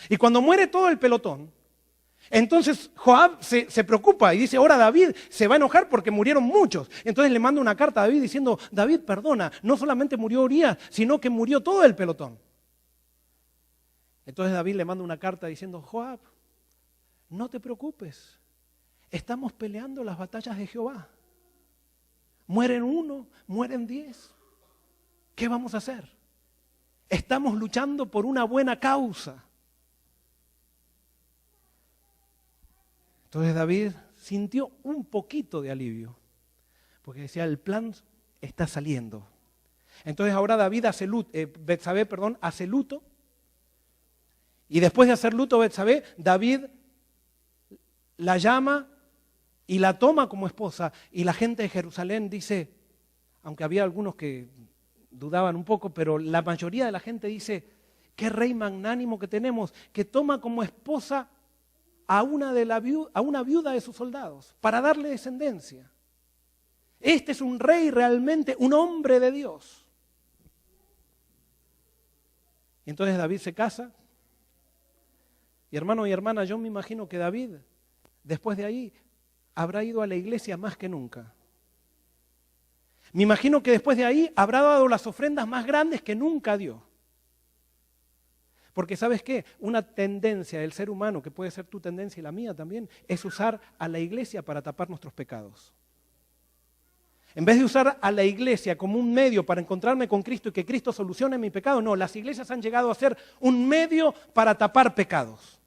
Y cuando muere todo el pelotón, entonces Joab se preocupa y dice, ahora David se va a enojar porque murieron muchos. Entonces le manda una carta a David diciendo, David, perdona, no solamente murió Urías, sino que murió todo el pelotón. Entonces David le manda una carta diciendo, Joab, no te preocupes, estamos peleando las batallas de Jehová. Mueren 1, mueren 10. ¿Qué vamos a hacer? Estamos luchando por una buena causa. Entonces David sintió un poquito de alivio, porque decía, el plan está saliendo. Entonces ahora David Betsabé hace luto, y después de hacer luto Betsabé, David la llama y la toma como esposa, y la gente de Jerusalén dice, aunque había algunos que dudaban un poco, pero la mayoría de la gente dice, qué rey magnánimo que tenemos, que toma como esposa a una viuda de sus soldados, para darle descendencia. Este es un rey realmente, un hombre de Dios. Y entonces David se casa. Y hermano y hermana, yo me imagino que David, después de ahí, habrá ido a la iglesia más que nunca. Me imagino que después de ahí habrá dado las ofrendas más grandes que nunca dio. Porque ¿sabes qué? Una tendencia del ser humano, que puede ser tu tendencia y la mía también, es usar a la iglesia para tapar nuestros pecados. En vez de usar a la iglesia como un medio para encontrarme con Cristo y que Cristo solucione mi pecado, no, las iglesias han llegado a ser un medio para tapar pecados.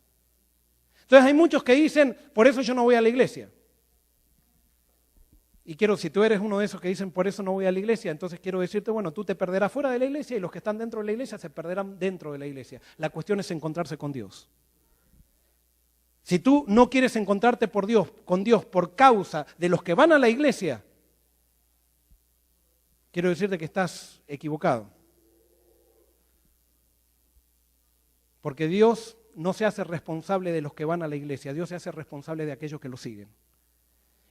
Entonces hay muchos que dicen, por eso yo no voy a la iglesia. Y si tú eres uno de esos que dicen, por eso no voy a la iglesia, entonces quiero decirte, bueno, tú te perderás fuera de la iglesia y los que están dentro de la iglesia se perderán dentro de la iglesia. La cuestión es encontrarse con Dios. Si tú no quieres encontrarte con Dios por causa de los que van a la iglesia, quiero decirte que estás equivocado. Porque Dios no se hace responsable de los que van a la iglesia, Dios se hace responsable de aquellos que lo siguen.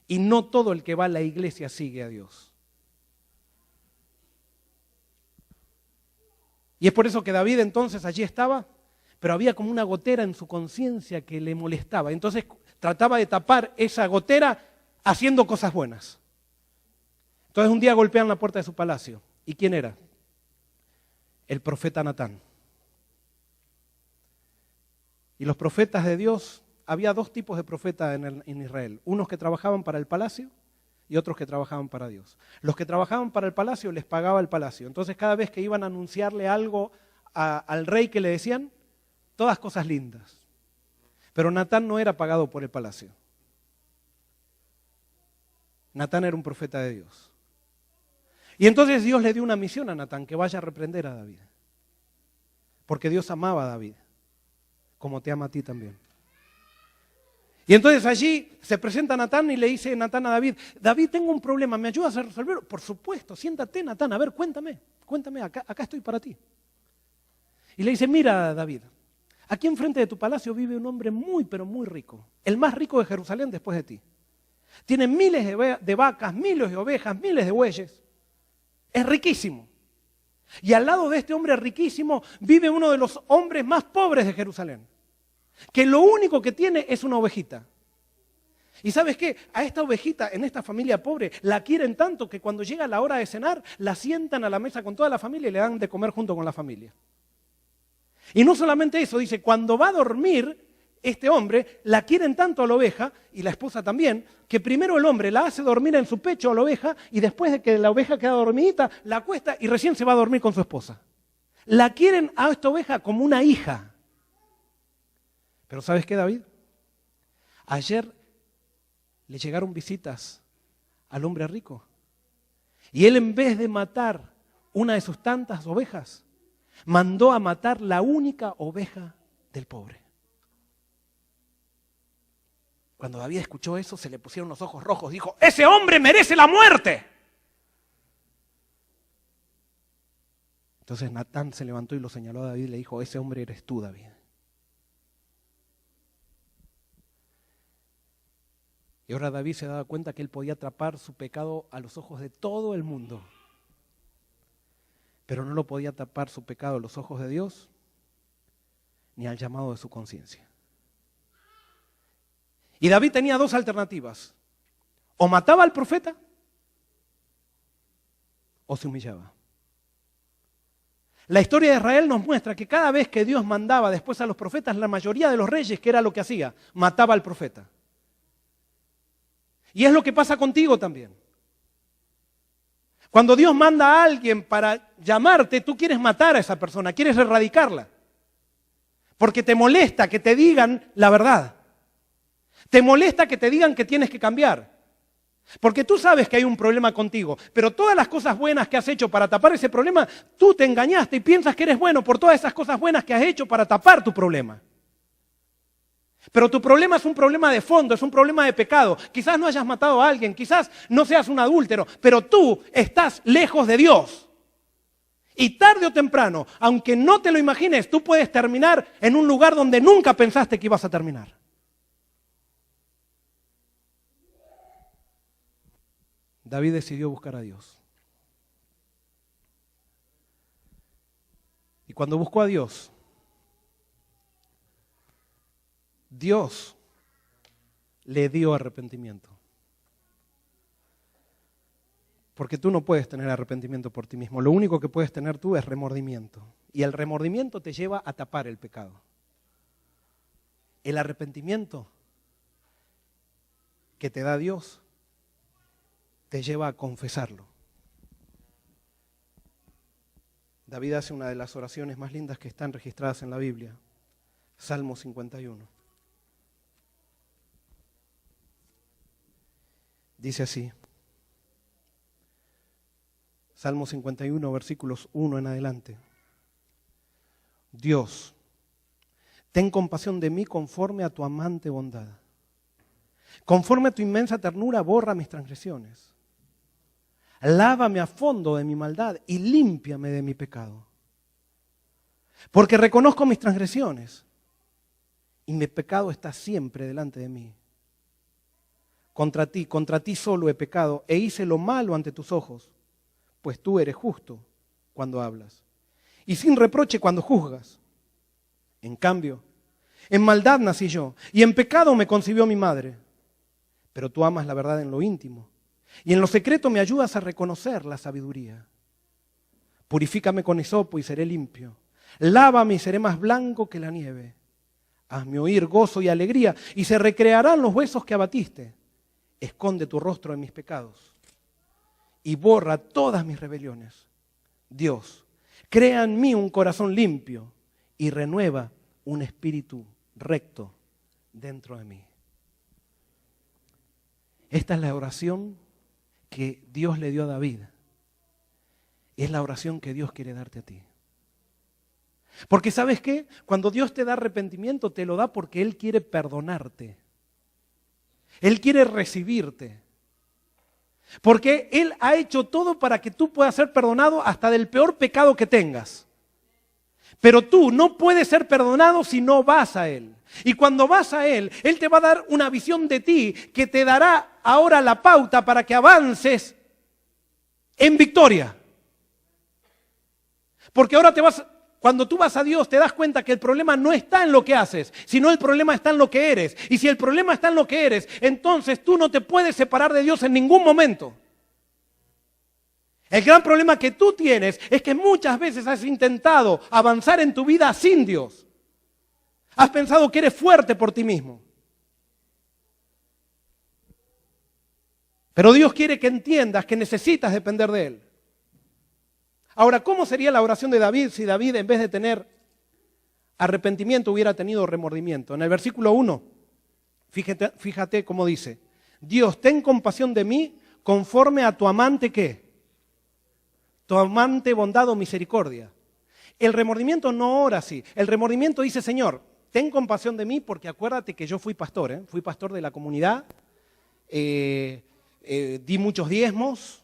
Y no todo el que va a la iglesia sigue a Dios. Y es por eso que David entonces allí estaba, pero había como una gotera en su conciencia que le molestaba. Entonces trataba de tapar esa gotera haciendo cosas buenas. Entonces un día golpean la puerta de su palacio. ¿Y quién era? El profeta Natán. Y los profetas de Dios, había dos tipos de profetas en Israel. Unos que trabajaban para el palacio y otros que trabajaban para Dios. Los que trabajaban para el palacio les pagaba el palacio. Entonces cada vez que iban a anunciarle algo al rey que le decían, todas cosas lindas. Pero Natán no era pagado por el palacio. Natán era un profeta de Dios. Y entonces Dios le dio una misión a Natán, que vaya a reprender a David. Porque Dios amaba a David, como te ama a ti también. Y entonces allí se presenta Natán y le dice Natán a David, David, tengo un problema, ¿me ayudas a resolverlo? Por supuesto, siéntate Natán, a ver, cuéntame, acá estoy para ti. Y le dice, mira David, aquí enfrente de tu palacio vive un hombre muy, pero muy rico, el más rico de Jerusalén después de ti. Tiene miles de vacas, miles de ovejas, miles de bueyes. Es riquísimo. Y al lado de este hombre riquísimo vive uno de los hombres más pobres de Jerusalén, que lo único que tiene es una ovejita. ¿Y sabes qué? A esta ovejita, en esta familia pobre, la quieren tanto que cuando llega la hora de cenar, la sientan a la mesa con toda la familia y le dan de comer junto con la familia. Y no solamente eso, dice, cuando va a dormir este hombre, la quieren tanto a la oveja, y la esposa también, que primero el hombre la hace dormir en su pecho a la oveja, y después de que la oveja queda dormidita, la acuesta y recién se va a dormir con su esposa. La quieren a esta oveja como una hija. Pero ¿sabes qué, David? Ayer le llegaron visitas al hombre rico, y él, en vez de matar una de sus tantas ovejas, mandó a matar la única oveja del pobre. Cuando David escuchó eso, se le pusieron los ojos rojos. Dijo, ¡ese hombre merece la muerte! Entonces Natán se levantó y lo señaló a David y le dijo, ese hombre eres tú, David. Y ahora David se daba cuenta que él podía atrapar su pecado a los ojos de todo el mundo. Pero no lo podía tapar su pecado a los ojos de Dios ni al llamado de su conciencia. Y David tenía dos alternativas. O mataba al profeta o se humillaba. La historia de Israel nos muestra que cada vez que Dios mandaba después a los profetas, la mayoría de los reyes, ¿qué era lo que hacía? Mataba al profeta. Y es lo que pasa contigo también. Cuando Dios manda a alguien para llamarte, tú quieres matar a esa persona, quieres erradicarla. Porque te molesta que te digan la verdad. Te molesta que te digan que tienes que cambiar. Porque tú sabes que hay un problema contigo, pero todas las cosas buenas que has hecho para tapar ese problema, tú te engañaste y piensas que eres bueno por todas esas cosas buenas que has hecho para tapar tu problema. Pero tu problema es un problema de fondo, es un problema de pecado. Quizás no hayas matado a alguien, quizás no seas un adúltero, pero tú estás lejos de Dios. Y tarde o temprano, aunque no te lo imagines, tú puedes terminar en un lugar donde nunca pensaste que ibas a terminar. David decidió buscar a Dios. Y cuando buscó a Dios, Dios le dio arrepentimiento. Porque tú no puedes tener arrepentimiento por ti mismo. Lo único que puedes tener tú es remordimiento. Y el remordimiento te lleva a tapar el pecado. El arrepentimiento que te da Dios te lleva a confesarlo. David hace una de las oraciones más lindas que están registradas en la Biblia. Salmo 51. Dice así. Salmo 51, versículos 1 en adelante. Dios, ten compasión de mí conforme a tu amante bondad. Conforme a tu inmensa ternura, borra mis transgresiones. Lávame a fondo de mi maldad y límpiame de mi pecado. Porque reconozco mis transgresiones y mi pecado está siempre delante de mí. Contra ti solo he pecado e hice lo malo ante tus ojos, pues tú eres justo cuando hablas y sin reproche cuando juzgas. En cambio, en maldad nací yo y en pecado me concibió mi madre. Pero tú amas la verdad en lo íntimo y en lo secreto me ayudas a reconocer la sabiduría. Purifícame con hisopo y seré limpio. Lávame y seré más blanco que la nieve. Hazme oír gozo y alegría y se recrearán los huesos que abatiste. Esconde tu rostro de mis pecados y borra todas mis rebeliones. Dios, crea en mí un corazón limpio y renueva un espíritu recto dentro de mí. Esta es la oración que Dios le dio a David. Es la oración que Dios quiere darte a ti. Porque ¿sabes qué? Cuando Dios te da arrepentimiento, te lo da porque Él quiere perdonarte. Él quiere recibirte. Porque Él ha hecho todo para que tú puedas ser perdonado hasta del peor pecado que tengas. Pero tú no puedes ser perdonado si no vas a Él. Y cuando vas a Él, Él te va a dar una visión de ti que te dará ahora la pauta para que avances en victoria. Porque ahora cuando tú vas a Dios te das cuenta que el problema no está en lo que haces, sino el problema está en lo que eres. Y si el problema está en lo que eres, entonces tú no te puedes separar de Dios en ningún momento. El gran problema que tú tienes es que muchas veces has intentado avanzar en tu vida sin Dios. Has pensado que eres fuerte por ti mismo. Pero Dios quiere que entiendas que necesitas depender de Él. Ahora, ¿cómo sería la oración de David si David en vez de tener arrepentimiento hubiera tenido remordimiento? En el versículo 1, fíjate cómo dice: Dios, ten compasión de mí conforme a tu amante, ¿qué? Tu amante bondad o misericordia. El remordimiento no ora así. El remordimiento dice: Señor, ten compasión de mí porque acuérdate que yo fui pastor, fui pastor de la comunidad, di muchos diezmos,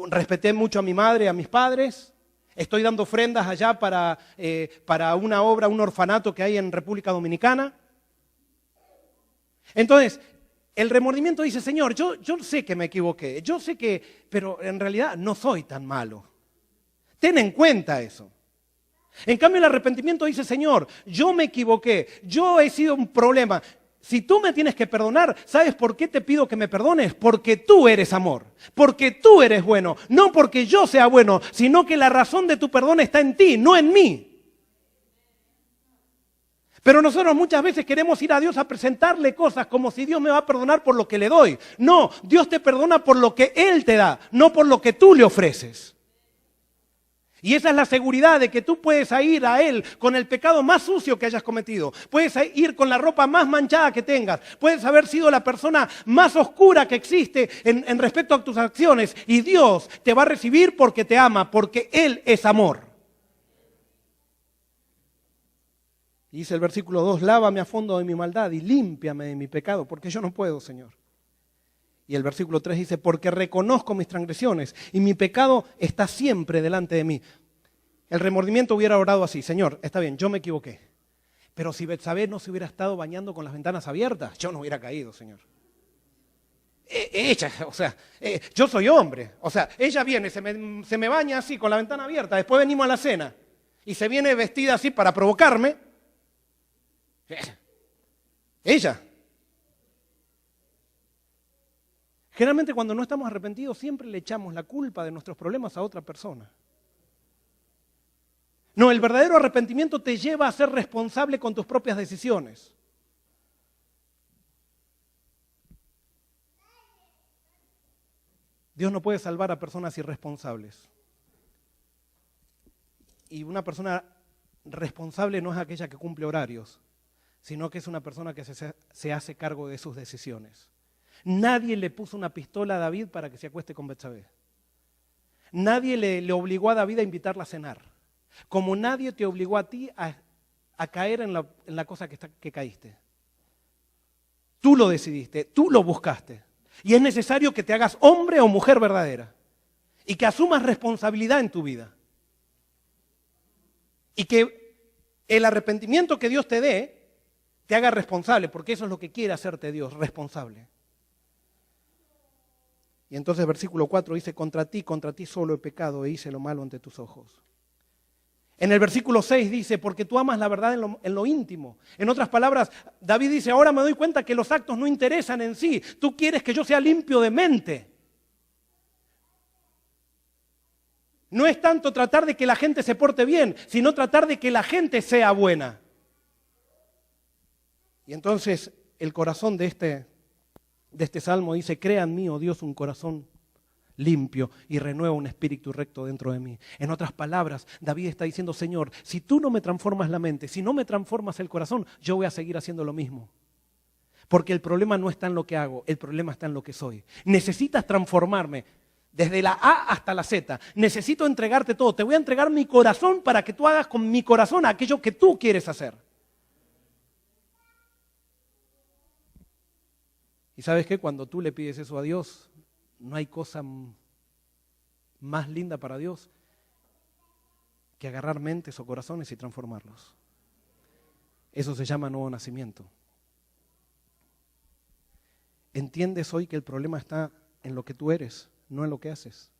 respeté mucho a mi madre, a mis padres, estoy dando ofrendas allá para una obra, un orfanato que hay en República Dominicana. Entonces, el remordimiento dice: Señor, yo sé que me equivoqué, pero en realidad no soy tan malo. Ten en cuenta eso. En cambio, el arrepentimiento dice: Señor, yo me equivoqué, yo he sido un problema. Si tú me tienes que perdonar, ¿sabes por qué te pido que me perdones? Porque tú eres amor, porque tú eres bueno, no porque yo sea bueno, sino que la razón de tu perdón está en ti, no en mí. Pero nosotros muchas veces queremos ir a Dios a presentarle cosas como si Dios me va a perdonar por lo que le doy. No, Dios te perdona por lo que Él te da, no por lo que tú le ofreces. Y esa es la seguridad de que tú puedes ir a Él con el pecado más sucio que hayas cometido. Puedes ir con la ropa más manchada que tengas. Puedes haber sido la persona más oscura que existe en respecto a tus acciones. Y Dios te va a recibir porque te ama, porque Él es amor. Y dice el versículo 2, lávame a fondo de mi maldad y límpiame de mi pecado, porque yo no puedo, Señor. Y el versículo 3 dice, porque reconozco mis transgresiones y mi pecado está siempre delante de mí. El remordimiento hubiera orado así: Señor, está bien, yo me equivoqué. Pero si Betsabé no se hubiera estado bañando con las ventanas abiertas, yo no hubiera caído, Señor. Ella, yo soy hombre. Ella viene, se me baña así con la ventana abierta, después venimos a la cena y se viene vestida así para provocarme. Ella. Generalmente cuando no estamos arrepentidos siempre le echamos la culpa de nuestros problemas a otra persona. No, el verdadero arrepentimiento te lleva a ser responsable con tus propias decisiones. Dios no puede salvar a personas irresponsables. Y una persona responsable no es aquella que cumple horarios, sino que es una persona que se hace cargo de sus decisiones. Nadie le puso una pistola a David para que se acueste con Betsabé. Nadie le obligó a David a invitarla a cenar. Como nadie te obligó a ti a caer en la cosa que caíste. Tú lo decidiste, tú lo buscaste. Y es necesario que te hagas hombre o mujer verdadera. y que asumas responsabilidad en tu vida. Y que el arrepentimiento que Dios te dé te haga responsable, porque eso es lo que quiere hacerte Dios, responsable. Y entonces versículo 4 dice, contra ti solo he pecado e hice lo malo ante tus ojos. En el versículo 6 dice, porque tú amas la verdad en lo íntimo. En otras palabras, David dice, ahora me doy cuenta que los actos no interesan en sí. Tú quieres que yo sea limpio de mente. No es tanto tratar de que la gente se porte bien, sino tratar de que la gente sea buena. Y entonces el corazón de este salmo dice, crea en mí, oh Dios, un corazón limpio y renueva un espíritu recto dentro de mí. En otras palabras, David está diciendo, Señor, si tú no me transformas la mente, si no me transformas el corazón, yo voy a seguir haciendo lo mismo. Porque el problema no está en lo que hago, el problema está en lo que soy. Necesitas transformarme desde la A hasta la Z. Necesito entregarte todo. Te voy a entregar mi corazón para que tú hagas con mi corazón aquello que tú quieres hacer. ¿Y sabes qué? Cuando tú le pides eso a Dios, no hay cosa más linda para Dios que agarrar mentes o corazones y transformarlos. Eso se llama nuevo nacimiento. ¿Entiendes hoy que el problema está en lo que tú eres, no en lo que haces?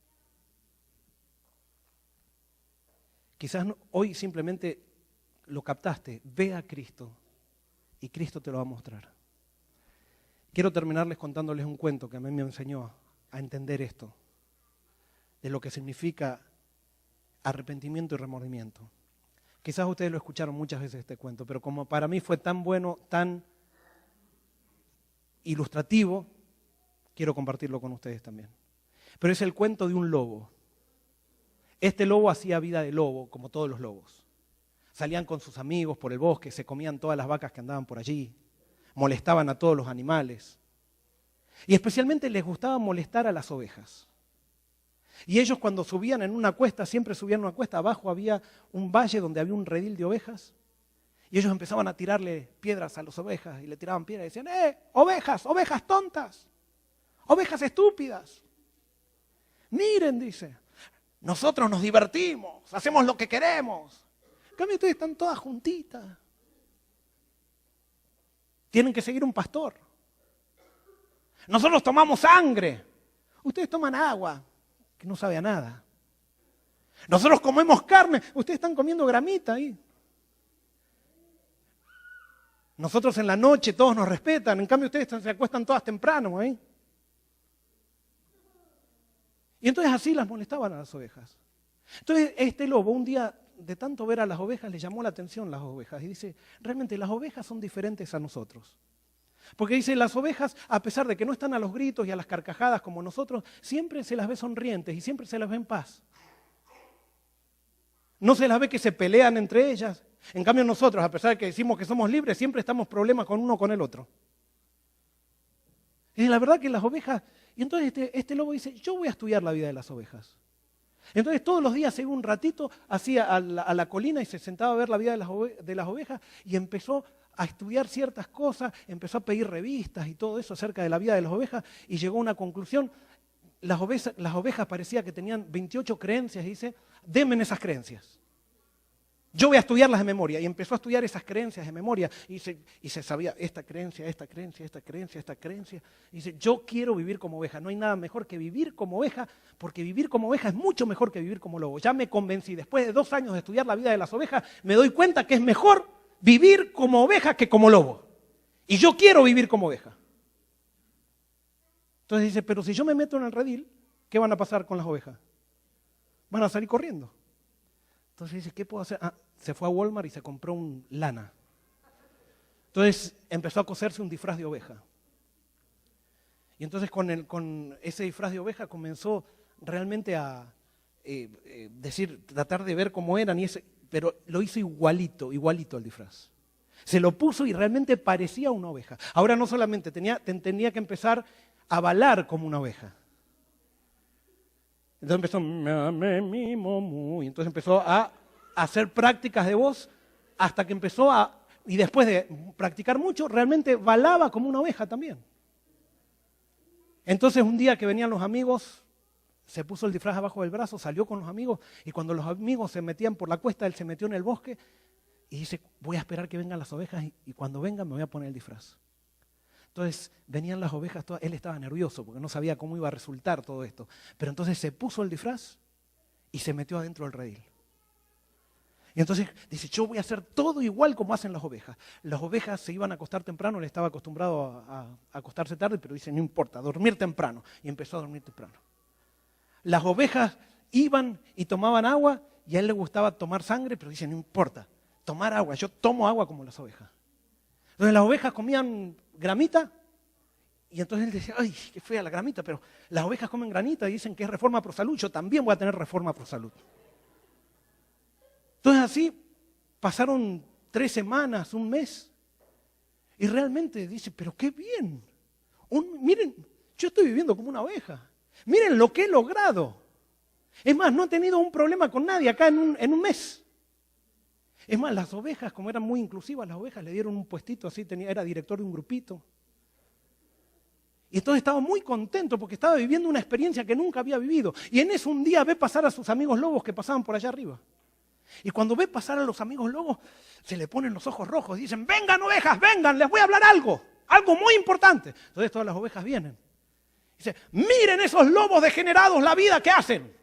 Quizás hoy simplemente lo captaste. Ve a Cristo y Cristo te lo va a mostrar. Quiero terminarles contándoles un cuento que a mí me enseñó a entender esto, de lo que significa arrepentimiento y remordimiento. Quizás ustedes lo escucharon muchas veces este cuento, pero como para mí fue tan bueno, tan ilustrativo, quiero compartirlo con ustedes también. Pero es el cuento de un lobo. Este lobo hacía vida de lobo, como todos los lobos. Salían con sus amigos por el bosque, se comían todas las vacas que andaban por allí, molestaban a todos los animales. Y especialmente les gustaba molestar a las ovejas. Y ellos cuando subían en una cuesta, siempre subían en una cuesta, abajo había un valle donde había un redil de ovejas. Y ellos empezaban a tirarle piedras a las ovejas y le tiraban piedras y decían, ovejas, ovejas tontas, ovejas estúpidas. Miren, dice, nosotros nos divertimos, hacemos lo que queremos. En cambio ustedes están todas juntitas. Tienen que seguir un pastor. Nosotros tomamos sangre. Ustedes toman agua, que no sabe a nada. Nosotros comemos carne. Ustedes están comiendo gramita ahí. Nosotros en la noche todos nos respetan. En cambio ustedes se acuestan todas temprano ahí. Y entonces así las molestaban a las ovejas. Entonces este lobo un día, de tanto ver a las ovejas, le llamó la atención las ovejas. Y dice, realmente las ovejas son diferentes a nosotros. Porque dice, las ovejas, a pesar de que no están a los gritos y a las carcajadas como nosotros, siempre se las ve sonrientes y siempre se las ve en paz. No se las ve que se pelean entre ellas. En cambio nosotros, a pesar de que decimos que somos libres, siempre estamos problemas con uno o con el otro. Y la verdad que las ovejas... Y entonces este lobo dice, yo voy a estudiar la vida de las ovejas. Entonces todos los días se iba un ratito hacia a la colina y se sentaba a ver la vida de las ovejas y empezó a estudiar ciertas cosas, empezó a pedir revistas y todo eso acerca de la vida de las ovejas y llegó a una conclusión. Las ovejas parecía que tenían 28 creencias y dice, denme esas creencias. Yo voy a estudiarlas de memoria. Y empezó a estudiar esas creencias de memoria y se sabía esta creencia, esta creencia, esta creencia, esta creencia. Y dice, yo quiero vivir como oveja. No hay nada mejor que vivir como oveja, porque vivir como oveja es mucho mejor que vivir como lobo. Ya me convencí. Después de 2 años de estudiar la vida de las ovejas, me doy cuenta que es mejor vivir como oveja que como lobo. Y yo quiero vivir como oveja. Entonces dice, pero si yo me meto en el redil, ¿qué van a pasar con las ovejas? Van a salir corriendo. Entonces dice, ¿qué puedo hacer? Se fue a Walmart y se compró un lana. Entonces empezó a coserse un disfraz de oveja. Y entonces con ese disfraz de oveja comenzó realmente a tratar de ver cómo eran, pero lo hizo igualito el disfraz. Se lo puso y realmente parecía una oveja. Ahora no solamente tenía que empezar a balar como una oveja. Entonces empezó, y entonces empezó a hacer prácticas de voz hasta que empezó y después de practicar mucho, realmente balaba como una oveja también. Entonces un día que venían los amigos, se puso el disfraz abajo del brazo, salió con los amigos, y cuando los amigos se metían por la cuesta, él se metió en el bosque y dice, voy a esperar que vengan las ovejas y cuando vengan me voy a poner el disfraz. Entonces venían las ovejas, él estaba nervioso porque no sabía cómo iba a resultar todo esto. Pero entonces se puso el disfraz y se metió adentro del redil. Y entonces dice, yo voy a hacer todo igual como hacen las ovejas. Las ovejas se iban a acostar temprano, él estaba acostumbrado a acostarse tarde, pero dice, no importa, dormir temprano. Y empezó a dormir temprano. Las ovejas iban y tomaban agua y a él le gustaba tomar sangre, pero dice, no importa, tomar agua, yo tomo agua como las ovejas. Entonces las ovejas comían gramita y entonces él decía, ay, qué fea la gramita, pero las ovejas comen granita y dicen que es Reforma Pro Salud, yo también voy a tener Reforma Pro Salud. Entonces así pasaron 3 semanas, un mes, y realmente dice, pero qué bien, miren, yo estoy viviendo como una oveja, miren lo que he logrado. Es más, no he tenido un problema con nadie acá en un mes. Es más, las ovejas, como eran muy inclusivas, las ovejas le dieron un puestito así, era director de un grupito. Y entonces estaba muy contento porque estaba viviendo una experiencia que nunca había vivido. Y en eso un día ve pasar a sus amigos lobos que pasaban por allá arriba. Y cuando ve pasar a los amigos lobos, se le ponen los ojos rojos y dicen, vengan ovejas, vengan, les voy a hablar algo muy importante. Entonces todas las ovejas vienen. Dice, miren esos lobos degenerados la vida que hacen.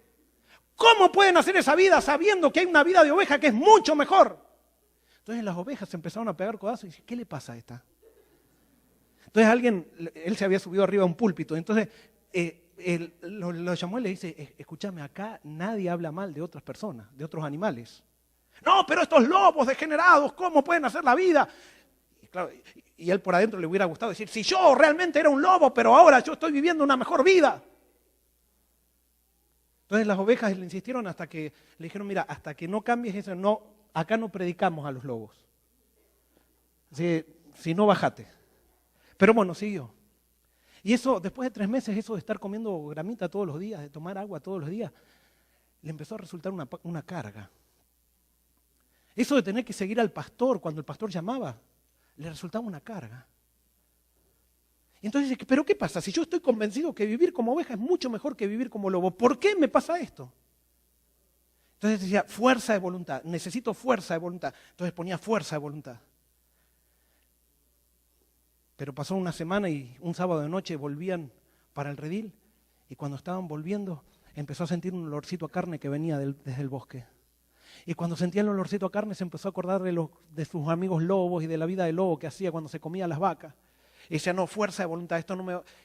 ¿Cómo pueden hacer esa vida sabiendo que hay una vida de oveja que es mucho mejor? Entonces las ovejas se empezaron a pegar codazos y dice, ¿qué le pasa a esta? Entonces él se había subido arriba a un púlpito, entonces lo llamó y le dice, escúchame, acá nadie habla mal de otras personas, de otros animales. No, pero estos lobos degenerados, ¿cómo pueden hacer la vida? Y, claro, y él por adentro le hubiera gustado decir, si yo realmente era un lobo, pero ahora yo estoy viviendo una mejor vida. Entonces las ovejas le insistieron hasta que le dijeron, mira, hasta que no cambies eso, no, acá no predicamos a los lobos. Así, si no, bájate. Pero bueno, siguió. Y eso, después de 3 meses, eso de estar comiendo gramita todos los días, de tomar agua todos los días, le empezó a resultar una carga. Eso de tener que seguir al pastor cuando el pastor llamaba, le resultaba una carga. Y entonces dice, ¿pero qué pasa? Si yo estoy convencido que vivir como oveja es mucho mejor que vivir como lobo, ¿por qué me pasa esto? Entonces decía, fuerza de voluntad, necesito fuerza de voluntad. Entonces ponía fuerza de voluntad. Pero pasó una semana y un sábado de noche volvían para el redil y cuando estaban volviendo empezó a sentir un olorcito a carne que venía desde el bosque. Y cuando sentía el olorcito a carne se empezó a acordar de sus amigos lobos y de la vida de lobo que hacía cuando se comía las vacas. Y decía, no, fuerza de voluntad,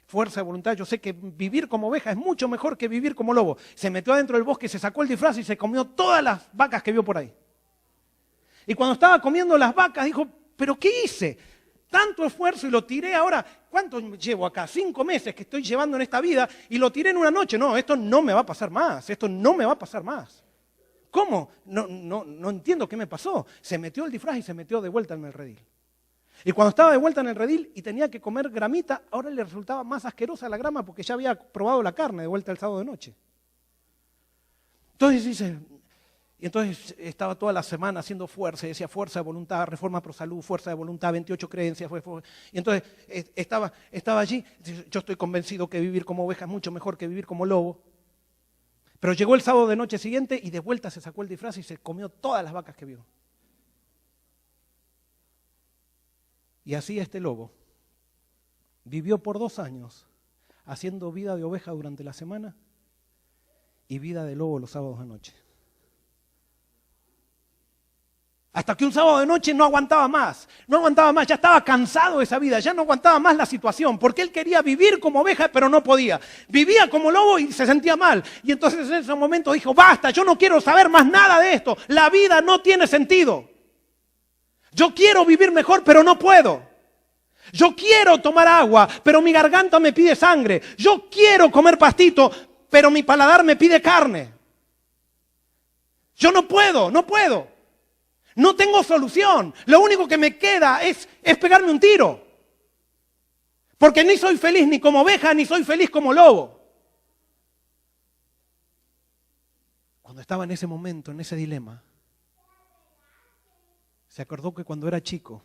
fuerza de voluntad, yo sé que vivir como oveja es mucho mejor que vivir como lobo. Se metió adentro del bosque, se sacó el disfraz y se comió todas las vacas que vio por ahí. Y cuando estaba comiendo las vacas dijo, ¿pero qué hice? Tanto esfuerzo y lo tiré ahora, ¿cuánto llevo acá? 5 meses que estoy llevando en esta vida y lo tiré en una noche. No, esto no me va a pasar más, esto no me va a pasar más. ¿Cómo? No entiendo qué me pasó. Se metió el disfraz y se metió de vuelta en el redil. Y cuando estaba de vuelta en el redil y tenía que comer gramita, ahora le resultaba más asquerosa la grama porque ya había probado la carne de vuelta el sábado de noche. Entonces dice... Y entonces estaba toda la semana haciendo fuerza, y decía fuerza de voluntad, Reforma Pro Salud, fuerza de voluntad, 28 creencias. Y entonces estaba allí, yo estoy convencido que vivir como oveja es mucho mejor que vivir como lobo. Pero llegó el sábado de noche siguiente y de vuelta se sacó el disfraz y se comió todas las vacas que vio. Y así este lobo vivió por 2 años haciendo vida de oveja durante la semana y vida de lobo los sábados de noche. Hasta que un sábado de noche no aguantaba más, ya estaba cansado de esa vida, ya no aguantaba más la situación, porque él quería vivir como oveja, pero no podía. Vivía como lobo y se sentía mal. Y entonces en ese momento dijo, basta, yo no quiero saber más nada de esto, la vida no tiene sentido. Yo quiero vivir mejor, pero no puedo. Yo quiero tomar agua, pero mi garganta me pide sangre. Yo quiero comer pastito, pero mi paladar me pide carne. Yo no puedo. No tengo solución. Lo único que me queda es pegarme un tiro. Porque ni soy feliz ni como oveja, ni soy feliz como lobo. Cuando estaba en ese momento, en ese dilema, se acordó que cuando era chico,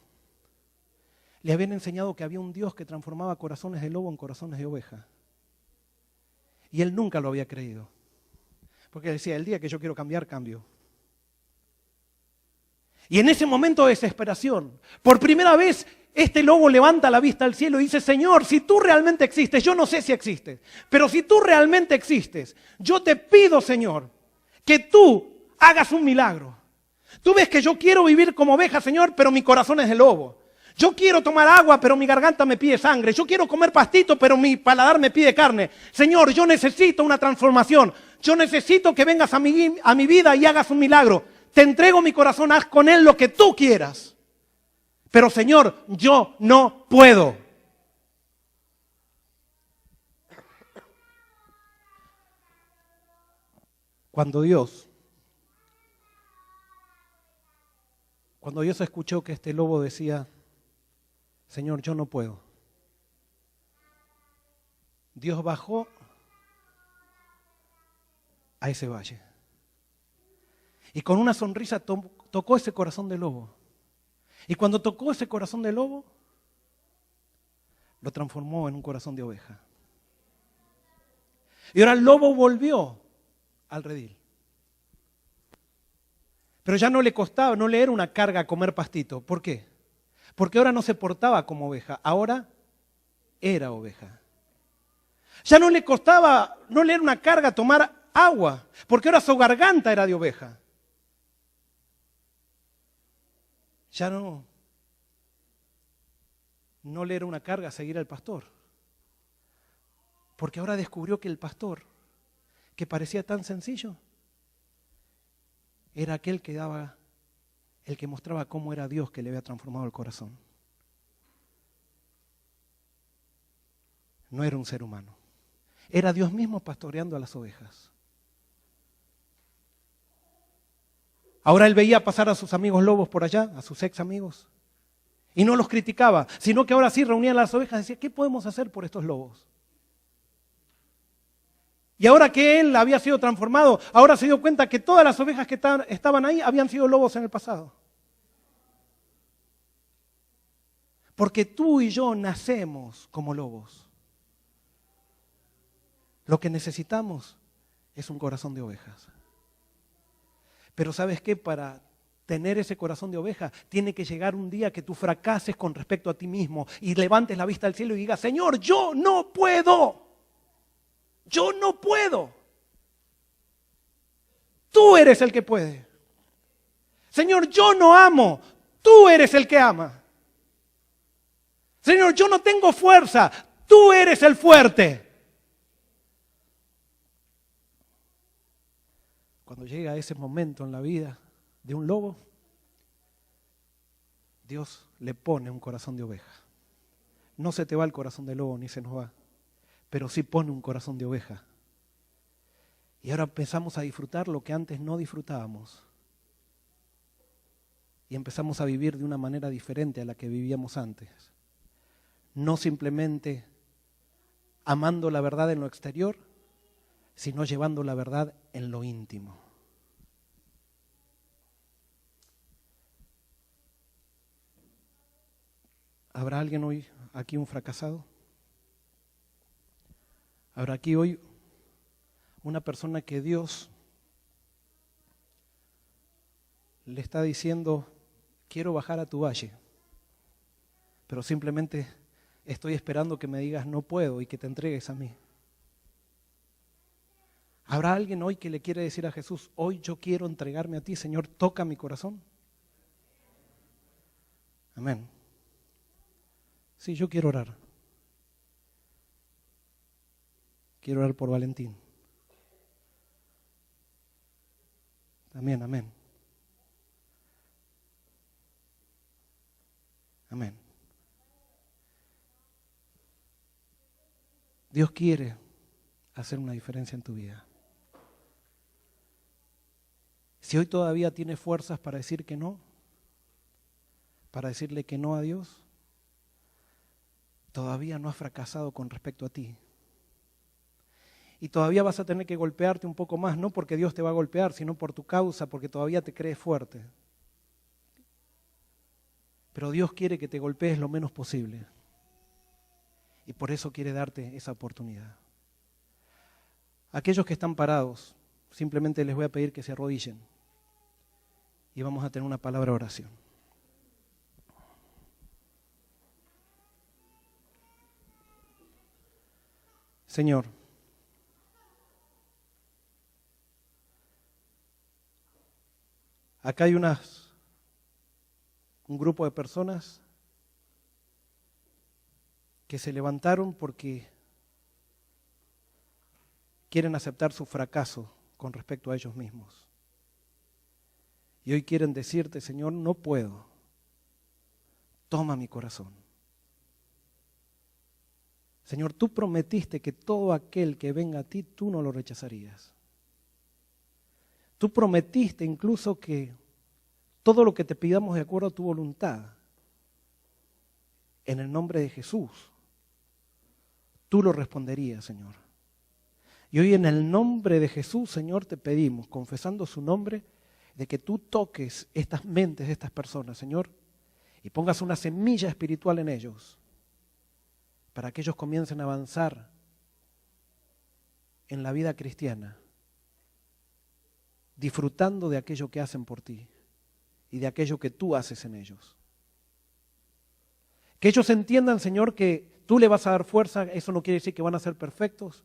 le habían enseñado que había un Dios que transformaba corazones de lobo en corazones de oveja. Y él nunca lo había creído. Porque decía, el día que yo quiero cambiar, cambio. Y en ese momento de desesperación, por primera vez, este lobo levanta la vista al cielo y dice, Señor, si tú realmente existes, yo no sé si existes, pero si tú realmente existes, yo te pido, Señor, que tú hagas un milagro. Tú ves que yo quiero vivir como oveja, Señor, pero mi corazón es de lobo. Yo quiero tomar agua, pero mi garganta me pide sangre. Yo quiero comer pastito, pero mi paladar me pide carne. Señor, yo necesito una transformación. Yo necesito que vengas a mi vida y hagas un milagro. Te entrego mi corazón, haz con él lo que tú quieras. Pero Señor, yo no puedo. Cuando Dios escuchó que este lobo decía, Señor, yo no puedo, Dios bajó a ese valle. Y con una sonrisa tocó ese corazón de lobo. Y cuando tocó ese corazón de lobo, lo transformó en un corazón de oveja. Y ahora el lobo volvió al redil. Pero ya no le costaba, no le era una carga comer pastito. ¿Por qué? Porque ahora no se portaba como oveja, ahora era oveja. Ya no le costaba, no le era una carga tomar agua, porque ahora su garganta era de oveja. Ya no le era una carga seguir al pastor, porque ahora descubrió que el pastor, que parecía tan sencillo, era aquel que daba, el que mostraba cómo era Dios que le había transformado el corazón. No era un ser humano, era Dios mismo pastoreando a las ovejas. Ahora él veía pasar a sus amigos lobos por allá, a sus ex amigos, y no los criticaba, sino que ahora sí reunía a las ovejas y decía, ¿qué podemos hacer por estos lobos? Y ahora que él había sido transformado, ahora se dio cuenta que todas las ovejas que estaban ahí habían sido lobos en el pasado. Porque tú y yo nacemos como lobos. Lo que necesitamos es un corazón de ovejas. Pero ¿sabes qué? Para tener ese corazón de oveja, tiene que llegar un día que tú fracases con respecto a ti mismo y levantes la vista al cielo y digas, Señor, yo no puedo. Yo no puedo. Tú eres el que puede. Señor, yo no amo. Tú eres el que ama. Señor, yo no tengo fuerza. Tú eres el fuerte. Cuando llega ese momento en la vida de un lobo, Dios le pone un corazón de oveja. No se te va el corazón de lobo ni se nos va, pero sí pone un corazón de oveja. Y ahora empezamos a disfrutar lo que antes no disfrutábamos. Y empezamos a vivir de una manera diferente a la que vivíamos antes. No simplemente amando la verdad en lo exterior, sino llevando la verdad en lo íntimo. ¿Habrá alguien hoy aquí un fracasado? ¿Habrá aquí hoy una persona que Dios le está diciendo, quiero bajar a tu valle, pero simplemente estoy esperando que me digas no puedo y que te entregues a mí? ¿Habrá alguien hoy que le quiere decir a Jesús, hoy yo quiero entregarme a ti, Señor, toca mi corazón? Amén. Sí, yo quiero orar. Quiero orar por Valentín. Amén, amén. Amén. Dios quiere hacer una diferencia en tu vida. Si hoy todavía tienes fuerzas para decir que no, para decirle que no a Dios, todavía no has fracasado con respecto a ti. Y todavía vas a tener que golpearte un poco más, no porque Dios te va a golpear, sino por tu causa, porque todavía te crees fuerte. Pero Dios quiere que te golpees lo menos posible. Y por eso quiere darte esa oportunidad. Aquellos que están parados, simplemente les voy a pedir que se arrodillen y vamos a tener una palabra de oración. Señor, acá hay un grupo de personas que se levantaron porque quieren aceptar su fracaso con respecto a ellos mismos. Y hoy quieren decirte, Señor, no puedo. Toma mi corazón. Señor, tú prometiste que todo aquel que venga a ti, tú no lo rechazarías. Tú prometiste incluso que todo lo que te pidamos de acuerdo a tu voluntad, en el nombre de Jesús, tú lo responderías, Señor. Y hoy en el nombre de Jesús, Señor, te pedimos, confesando su nombre, de que tú toques estas mentes de estas personas, Señor, y pongas una semilla espiritual en ellos, para que ellos comiencen a avanzar en la vida cristiana, disfrutando de aquello que hacen por ti y de aquello que tú haces en ellos. Que ellos entiendan, Señor, que tú le vas a dar fuerza, eso no quiere decir que van a ser perfectos,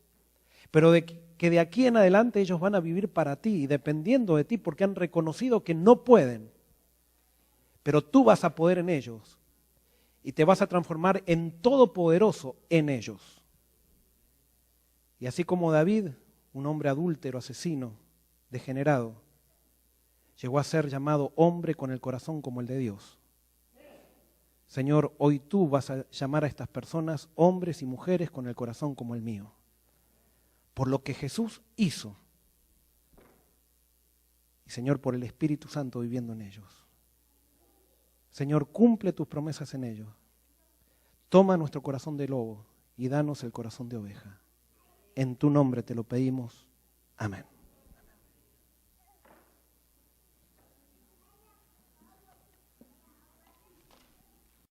pero que de aquí en adelante ellos van a vivir para ti y dependiendo de ti porque han reconocido que no pueden, pero tú vas a poder en ellos y te vas a transformar en todopoderoso en ellos. Y así como David, un hombre adúltero, asesino, degenerado, llegó a ser llamado hombre con el corazón como el de Dios. Señor, hoy tú vas a llamar a estas personas hombres y mujeres con el corazón como el mío. Por lo que Jesús hizo. Y Señor, por el Espíritu Santo viviendo en ellos. Señor, cumple tus promesas en ellos. Toma nuestro corazón de lobo y danos el corazón de oveja. En tu nombre te lo pedimos. Amén.